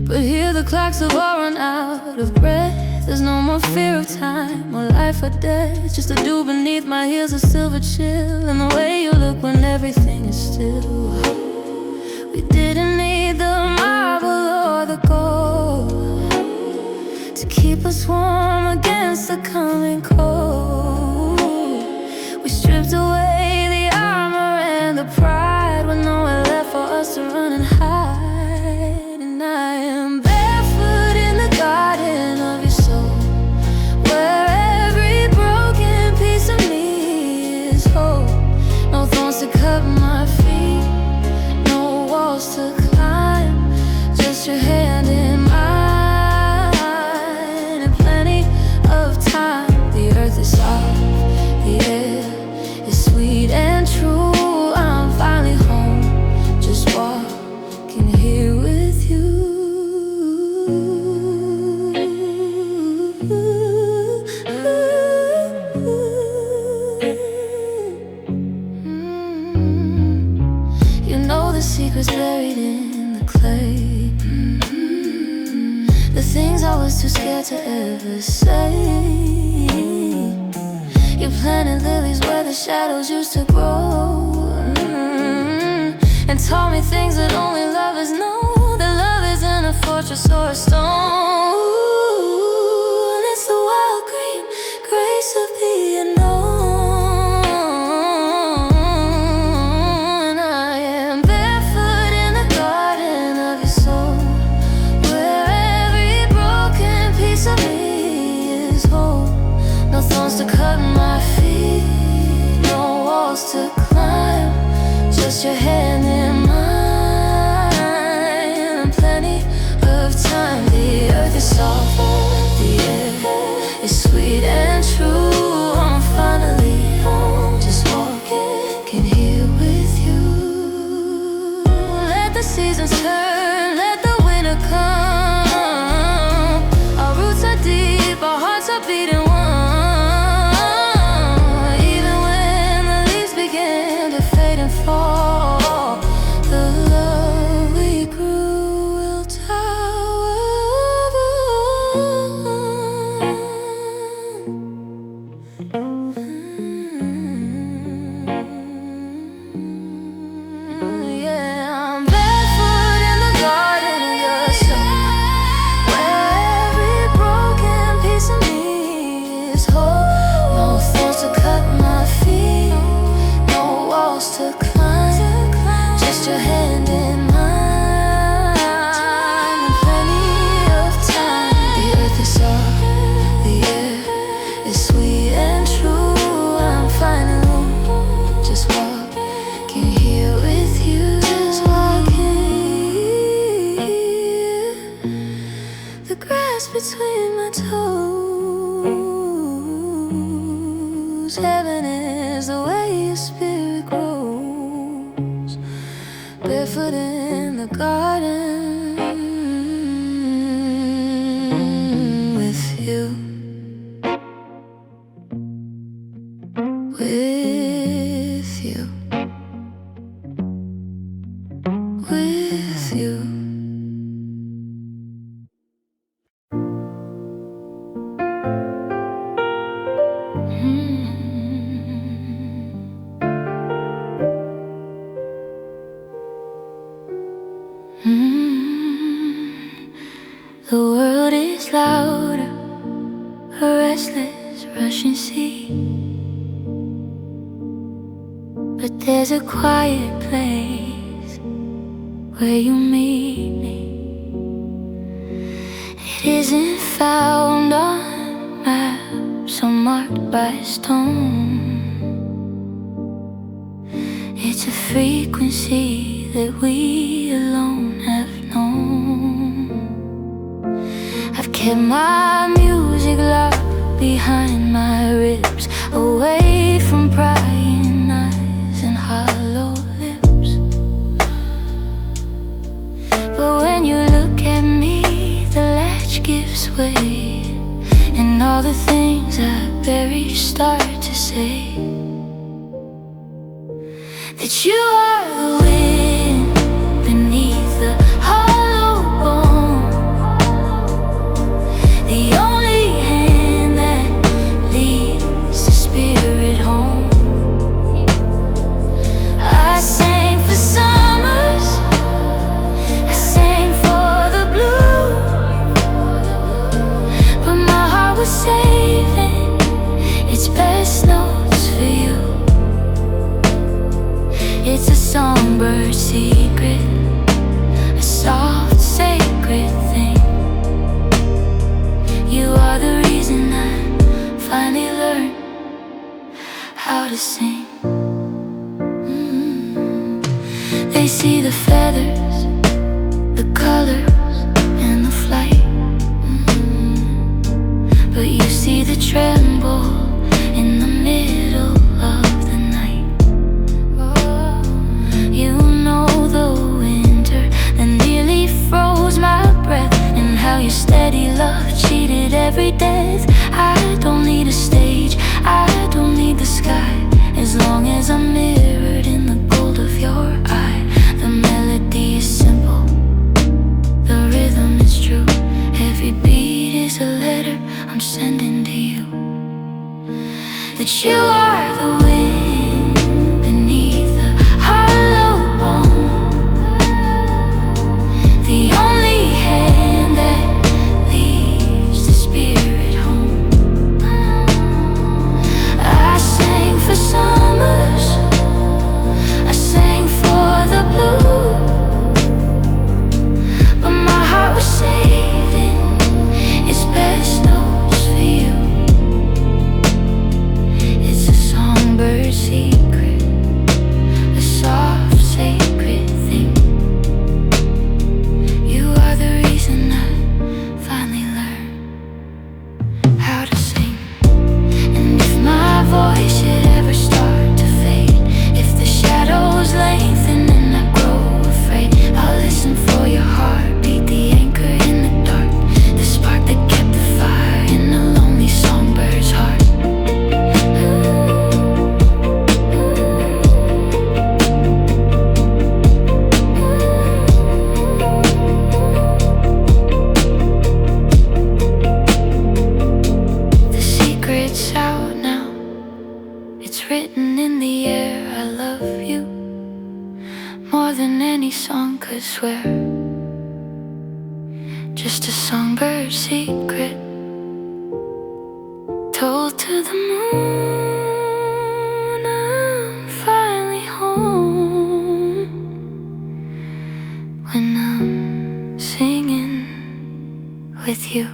But here the clocks have all run out of breath. There's no more fear of time or life or death, just a dew beneath my heels, a silver chill, and the way you look when everything is still. We didn't need the marble or the gold, to keep us warm against the coming cold. We stripped away the armor and the pride, with nowhere left for us to run and hide. And I am barefoot in the garden of your soul, where every broken piece of me is whole. No thorns to cut my feet, no walls to climb, just your hand in mine, and plenty of time. The earth is soft, the air is sweet and true. I'm finally home, just walking here with you. You know the secrets buried in the clay, the things I was too scared to ever say. You planted lilies where the shadows used to grow, and taught me things that only lovers know, that love isn't a fortress or a stone. It's the wild green grace of the unknown. I am barefoot in the garden of your soul, where every broken piece of me is whole. No thorns to cut my feet, no walls to climb, just your hand in mine, and plenty of time. The earth is soft, the air is sweet and true. I'm finally home, just walking here with you. Let the seasons turn, let the winter come. Our roots are deep, our hearts are beating one. Even when the leaves begin to fade and fall, the love we grew will tower Yeah, I'm barefoot in the garden of your soul, where every broken piece of me is whole. No thorns to cut my feet, no walls to climb, just your hand in mine, and plenty of time. The earth is soft, the air is sweet and true. I'm finally just walking here with you, just walking. The grass between my toes, heaven is the way your spirit grows. Barefoot in the garden with you, with you, with you. The world is louder, a restless rushing sea, but there's a quiet place where you meet me. It isn't found on maps or marked by stone. It's a frequency that we alone have known. I've kept my music locked behind my ribs, away from prying eyes and hollow lips. But when you look at me, the latch gives way, and all the things I bury start to say that you are the wind beneath the hollow bone, the only hand that leads the spirit home. I sang for summers, I sang for the blue, to sing. They see the feathers, the colors, and the flight. But you see the tremble in the middle of the night. You know the winter that nearly froze my breath, and how your steady love cheated every death. I don't need a stage, I don't need the sky, as long as I'm mirrored in the gold of your eye. The melody is simple, the rhythm is true. Every beat is a letter I'm sending to you. That you are the wind beneath the hollow bone, the only hand that leaves the spirit home. I sang for summers, I sang for the blue, but my heart was saving its best notes for you. It's a songbird secret, a soft sacred thing. You are the reason I finally learned how to sing. And if my voice should ever start to fade, if the shadows lengthen and I grow afraid, I'll listen for your heartbeat, the anchor in the dark, the spark that kept the fire in a lonely songbird's heart. The secret's out now, it's written in the air. I love you more than any song could swear. Just a songbird secret, told to the moon. I'm finally home when I'm singing with you.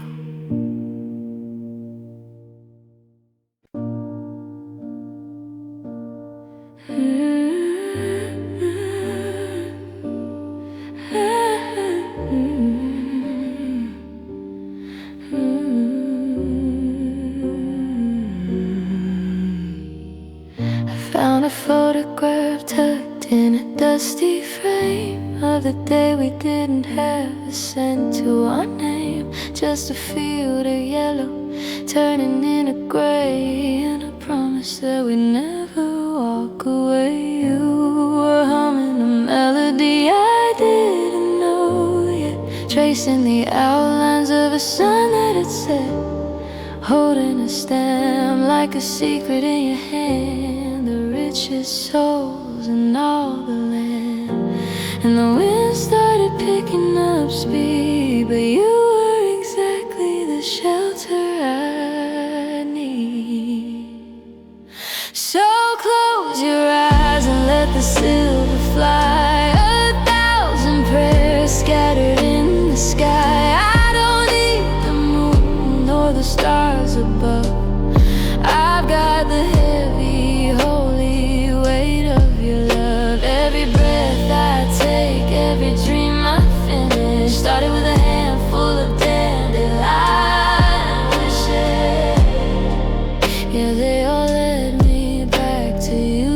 I found a photograph tucked in a dusty frame of the day we didn't have a cent to our name. Just a field of yellow turning into gray, and a promise that we'd never walk away. You were humming a melody I didn't know yet, tracing the outlines of a sun that had set, holding a stem like a secret in your hand. The richest souls in all the land. And the wind started picking up speed, but you were exactly the shelter I need. So close your eyes and let the silver fly, 1,000 prayers scattered in the sky. I don't need the moon nor the stars above, I've got the heavy, holy weight of your love. Every breath I take, every dream I finish, started with a handful of dandelion wishes. Yeah, they all led me back to you.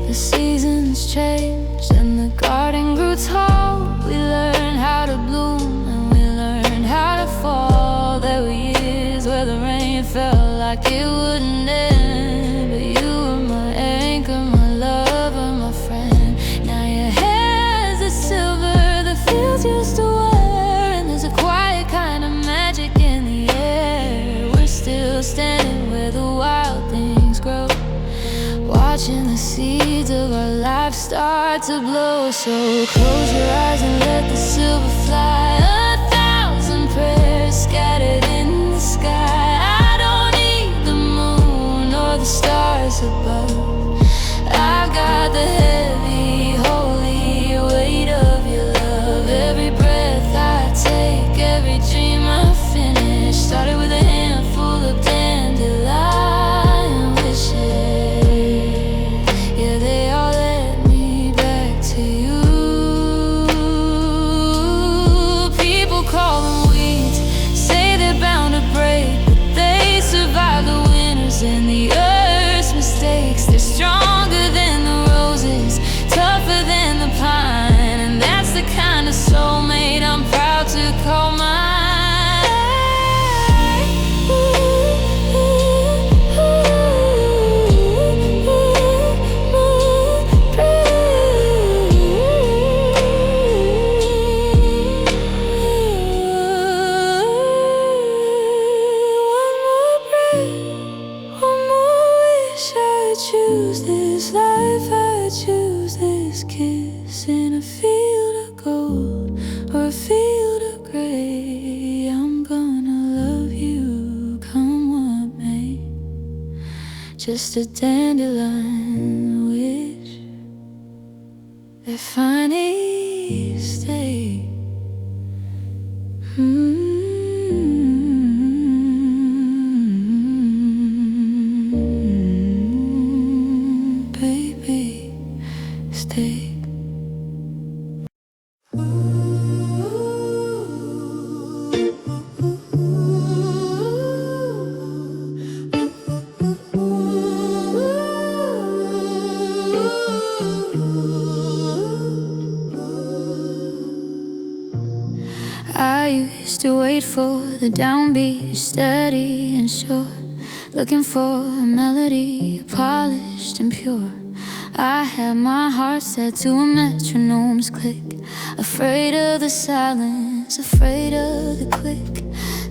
The seasons changed and the garden grew tall. We learned how to bloom and we learned how to fall. There were years where the rain felt like it wouldn't end, but you were my anchor, my lover, my friend. Now your hair's the silver the fields used to wear, and there's a quiet kind of magic in the air. We're still standing where the wild things grow, watching the seeds of our life start to blow. So close your eyes and let the silver fly, 1,000 prayers scattered in the sky. I don't need the moon or the stars above. I've got the heavy, holy weight of your love. Every breath I take, every dream I finish, started with a handful of dandelion wishes. Yeah, they all led me back to you. People call them weeds, say they're bound to break, but they survive the winters and the earth's mistakes. They're stronger than the roses, tougher than the pine, and that's the kind of soulmate I'm proud to call mine. Choose this life, I choose this kiss in a field of gold or a field of gray. I'm gonna love you, come what may. Just a dandelion wish that finally stay. Baby, stay. I used to wait for the downbeat, steady and sure, looking for a melody, polished and pure. I had my heart set to a metronome's click, afraid of the silence, afraid of the quick.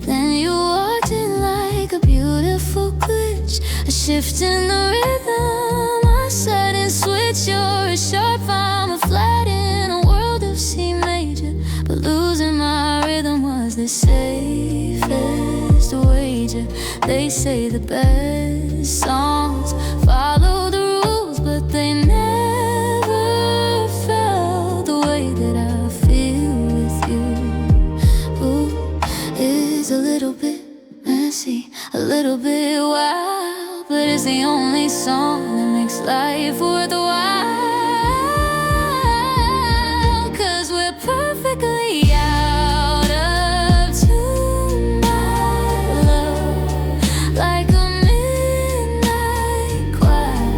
Then you walked in like a beautiful glitch, a shift in the rhythm, a sudden switch. You're a sharp, I'm a flat in a world of C major, but losing my rhythm was the safest wager. They say the best songs follow the rules, but they never felt the way that I feel with you. Ooh, it's a little bit messy, a little bit wild, but it's the only song that makes life worthwhile. 'Cause we're perfectly out of tune, my love, like a midnight choir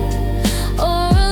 or a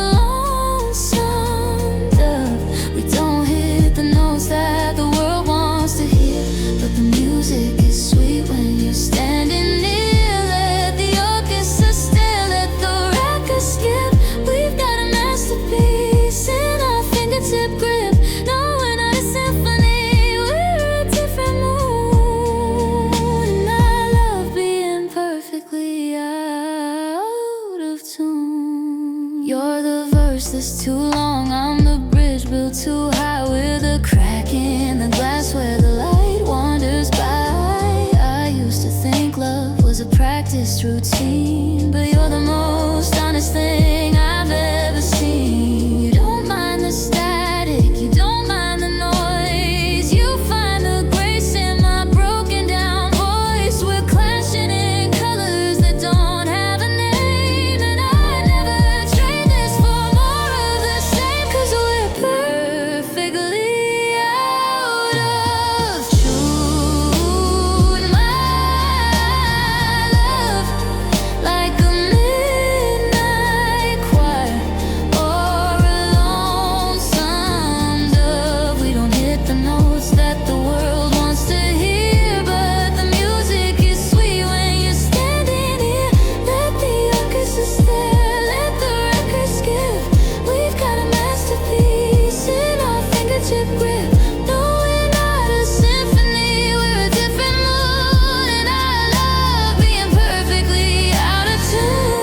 lonesome dove. We don't hit the notes that the world wants to hear, but the music is sweet when you're standing near. Let the orchestra stare, let the record skip. We've got a masterpiece in our fingertip grip. No, we're not a symphony, we're a different mood. And I love being perfectly out of tune. You're the verse that's too long, I'm the bridge built too high. We're the crack in the glass where the light wanders by. I used to think love was a practiced routine, but you're the most honest thing I've ever seen. You don't mind the static, you don't mind the noise. You find the grace in my broken down voice. We're clashing in colors that don't have a name, and I never trade this for more of the same. 'Cause we're perfectly out of tune, my love, like a midnight choir or a lonesome dove. We don't hit the notes that the world wants to hear, but the music is sweet when you're standing here. Let the orchestra stare, let the record skip. We've got a masterpiece in our fingertip grip. No, we're not a symphony, we're a different mood. And I love being perfectly out of tune.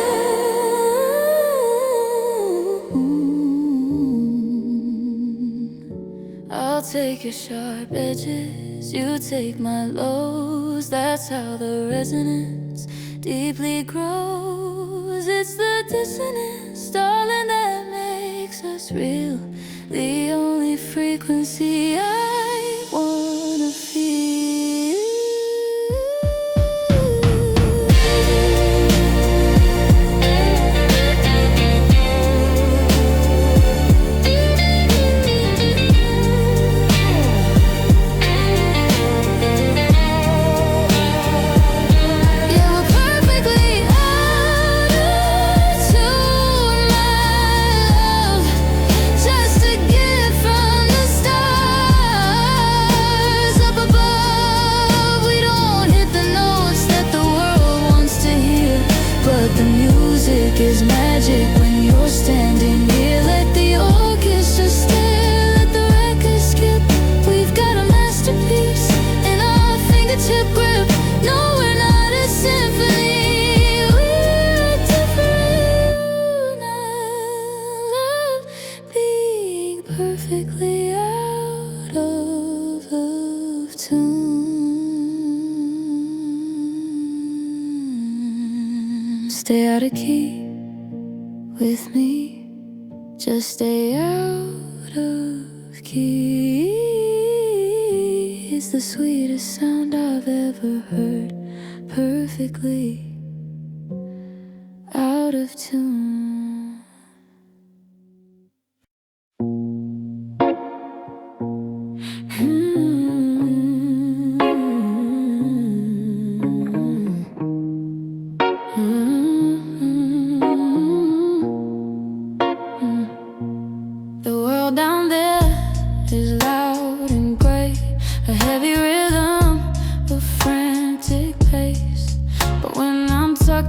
I'll take your sharp edges, you take my lows. blues. That's how the resonance deeply grows. It's the dissonance, darling, that makes us real. The only frequency I wanna feel. Is magic when you're standing here. Let the orchestra stare, let the record skip. We've got a masterpiece in our fingertip grip. No, we're not a symphony, we're different. I love being perfectly out of tune. Stay out of key with me, just stay out of key. It's the sweetest sound I've ever heard, perfectly out of tune.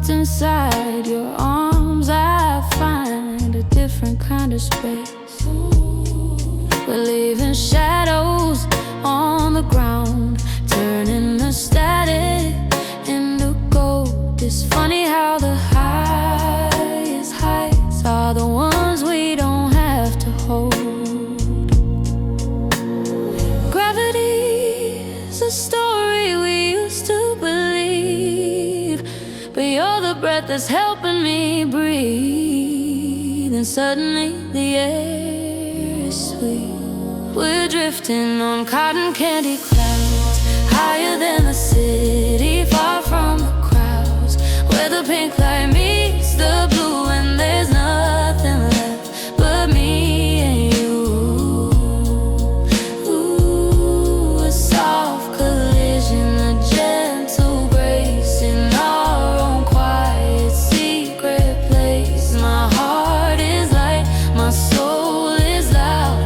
Inside your arms I find a different kind of space. We're leaving shadows on the ground, turning the static into gold. It's funny how the highest heights are the ones we don't have to hold. Gravity is a story we used to believe, but you're the breath that's helping me breathe. And suddenly the air is sweet. We're drifting on cotton candy clouds, higher than the city, far from the crowds, where the pink light meets the blue and there's nothing left but me and you. Ooh, a soft collision, a gentle grace in our own quiet secret place. My heart is light, my soul is loud,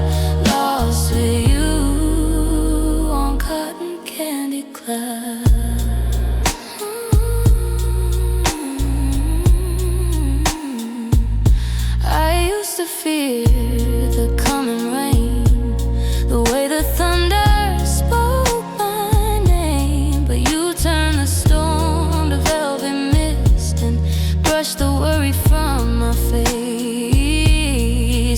lost with you on cotton candy clouds. I used to fear the coming rain, the way the thunder spoke my name, but you turned the storm to velvet mist and brushed the worry from my face.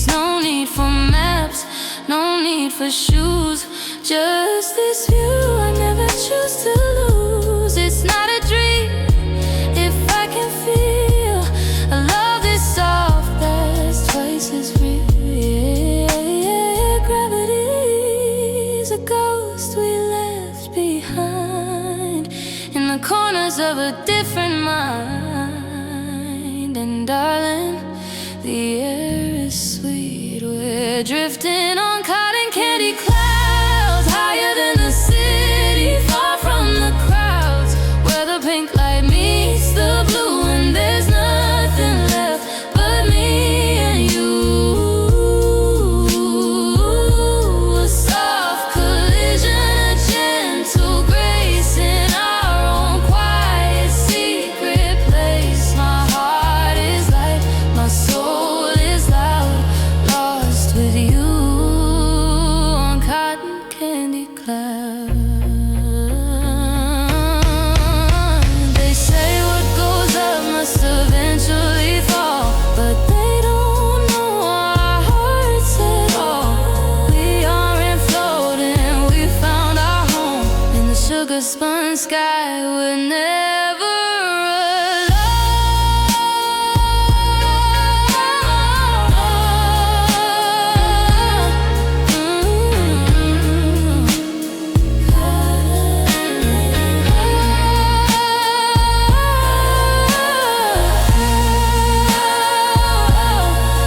No need for maps, no need for shoes, just this view I never choose to lose. It's not a dream if I can feel a love this soft that's twice as real. Yeah, gravity's a ghost we left behind in the corners of a different mind. And darling, the air is sweet. We're drifting on cotton candy clouds, higher than the city, far from the crowds, where the pink light meets the blue and there's nothing left but me and you. A soft collision, a gentle grace in our own quiet secret place. My heart is light, my soul is loud, lost with you spun sky would never align.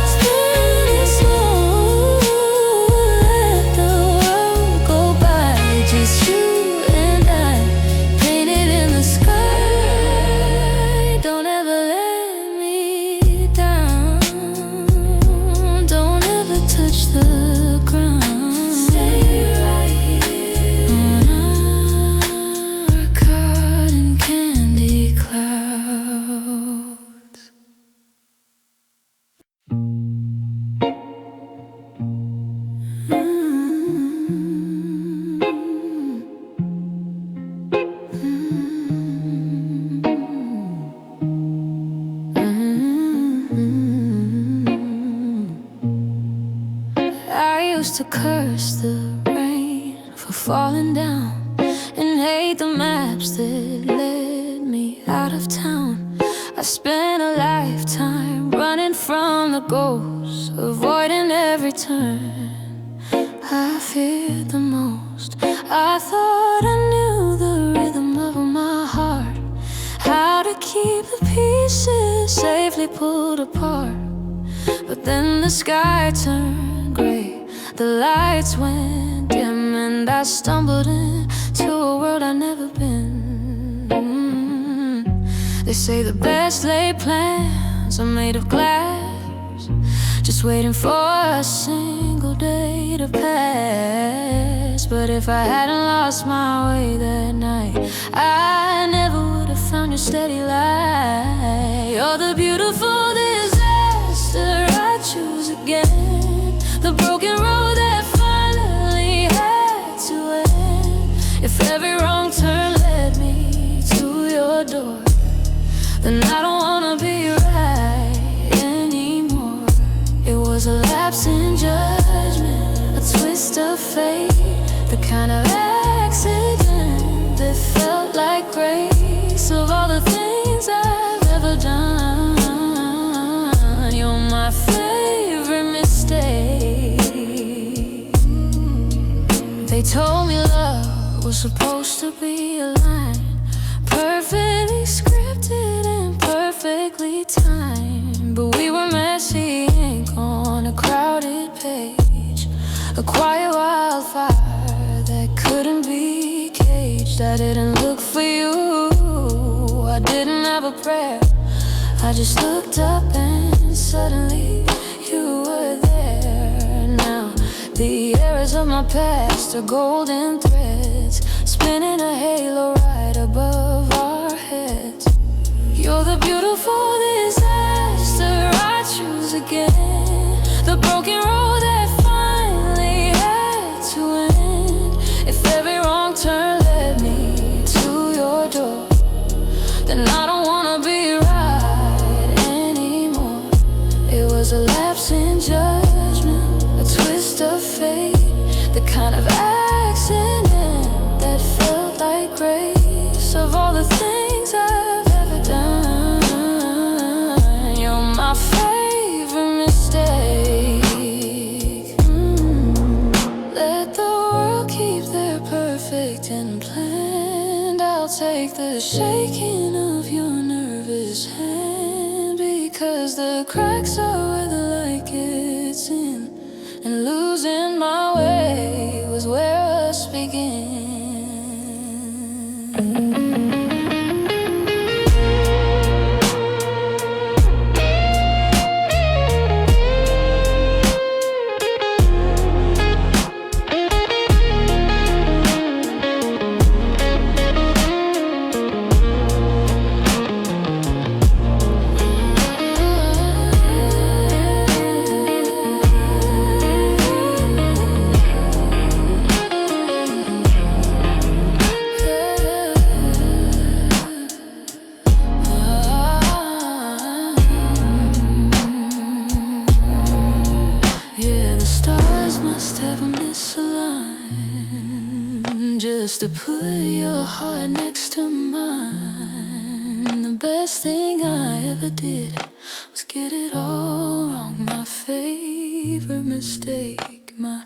Spinning slow, let the world go by. Just you and I, painted in the sky. Don't ever let me down. Don't ever touch the ground. Stay right here on our cotton candy clouds. I used to curse the rain for falling down and hate the maps that led me out of town. I spent a lifetime running from the ghosts, avoiding every turn I feared the most. I thought I knew the rhythm of my heart, how to keep the pieces safely pulled apart. But then the sky turned gray, the lights went dim, and I stumbled into a world I'd never been. They say the best laid plans are made of glass, just waiting for a single day to pass. But if I hadn't lost my way that night, I never would have found your steady light. You're the beautiful disaster I choose again, the broken road that finally had to end. If every wrong turn led me to your door, then I don't wanna be right anymore. It was a lapse in judgment, a twist of fate, the kind of accident that felt like grace. Of all the things I've ever done, you're my favorite mistake. They told me love was supposed to be a line, perfectly scripted and perfectly timed. But we were messy ink on a crowded page, a quiet wildfire that couldn't be caged. I didn't look for you, I didn't have a prayer. I just looked up and suddenly you were there. Now the errors of my past are golden threads, spinning a halo right above our heads. You're the beautiful disaster I choose again, the broken road that finally had to end. If every wrong turn led me to your door, then I don't wanna be right anymore. It was a lapse in judgment, a twist of fate, the kind of accident that felt like grace. Of all the things I've ever done, you're my favorite mistake. Let the world keep their perfect and planned. I'll take the shaking of your nervous hand, because the cracks are where the light gets in, and losing my way was where us began. just to put your heart next to mine. The best thing I ever did was get it all wrong. My favorite mistake, my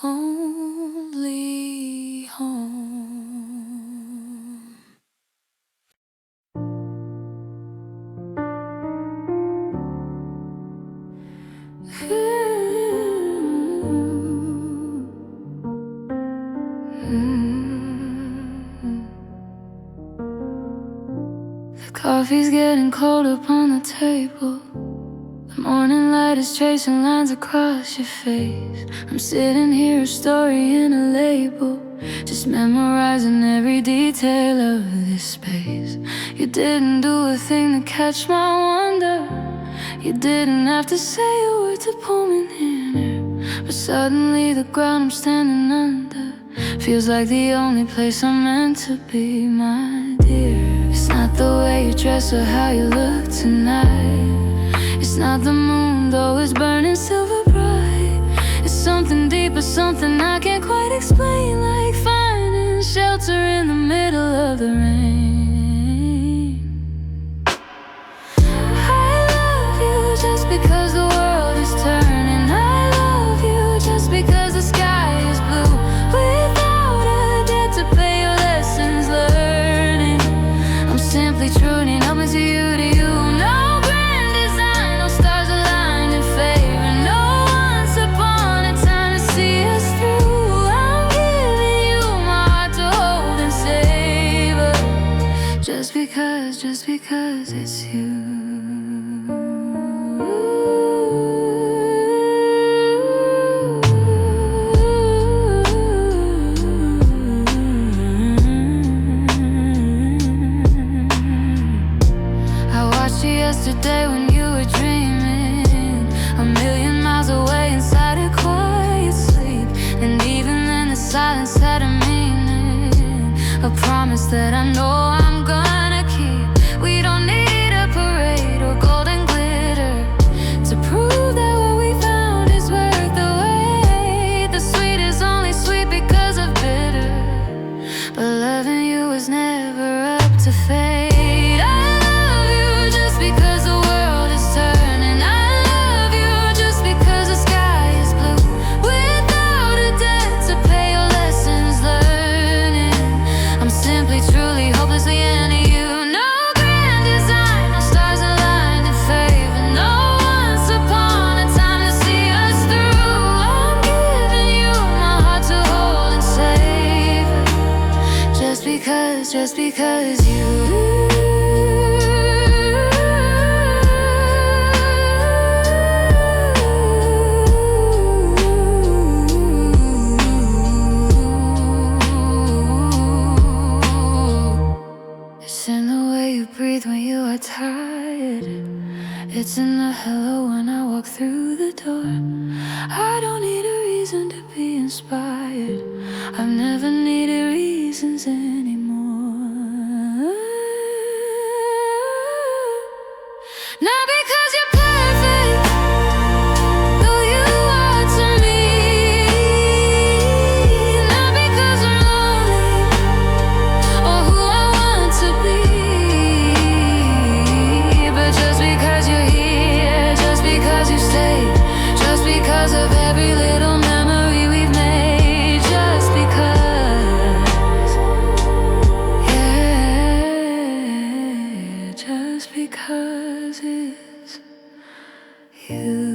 only home. The coffee's getting cold upon the table. The morning light is tracing lines across your face. I'm sitting here, a story in a label, just memorizing every detail of this space. You didn't do a thing to catch my wonder. You didn't have to say a word to pull me nearer. But suddenly the ground I'm standing under feels like the only place I'm meant to be, my dear. It's not the way you dress or how you look tonight. It's not the moon, though it's burning silver bright. It's something deeper, something I can't quite explain, like finding shelter in the middle of the rain. I love you just because the world is turning. I love you just because the sky is blue, without a debt to pay your lessons learning. I'm simply tuning up into you, to you. No grand design, no stars aligned in favor, no once upon a time to see us through. I'm giving you my heart to hold and savor, just because it's you. Yesterday when you were dreaming, a million miles away inside a quiet sleep. And even then the silence had a meaning, a promise that I know I'm gonna keep. We don't need a parade or golden glitter to prove that what we found is worth the wait. The sweet is only sweet because of bitter, but loving you was never up to fate. Because the world is turning, I love you just because the sky is blue, without a debt to pay your lessons learning. I'm simply, truly, hopelessly into you. No grand design, no stars aligned in favor, no once upon a time to see us through. I'm giving you my heart to hold and savor, just because you. When you are tired, it's in the hello when I walk through the door. I don't need a reason to be inspired. I've never needed reasons anymore. Not because you're perfect, though you are to me. Not because I'm lonely or who I want to be. Just because you're here, just because you stay, just because of every little memory we've made, just because, yeah, just because it's you.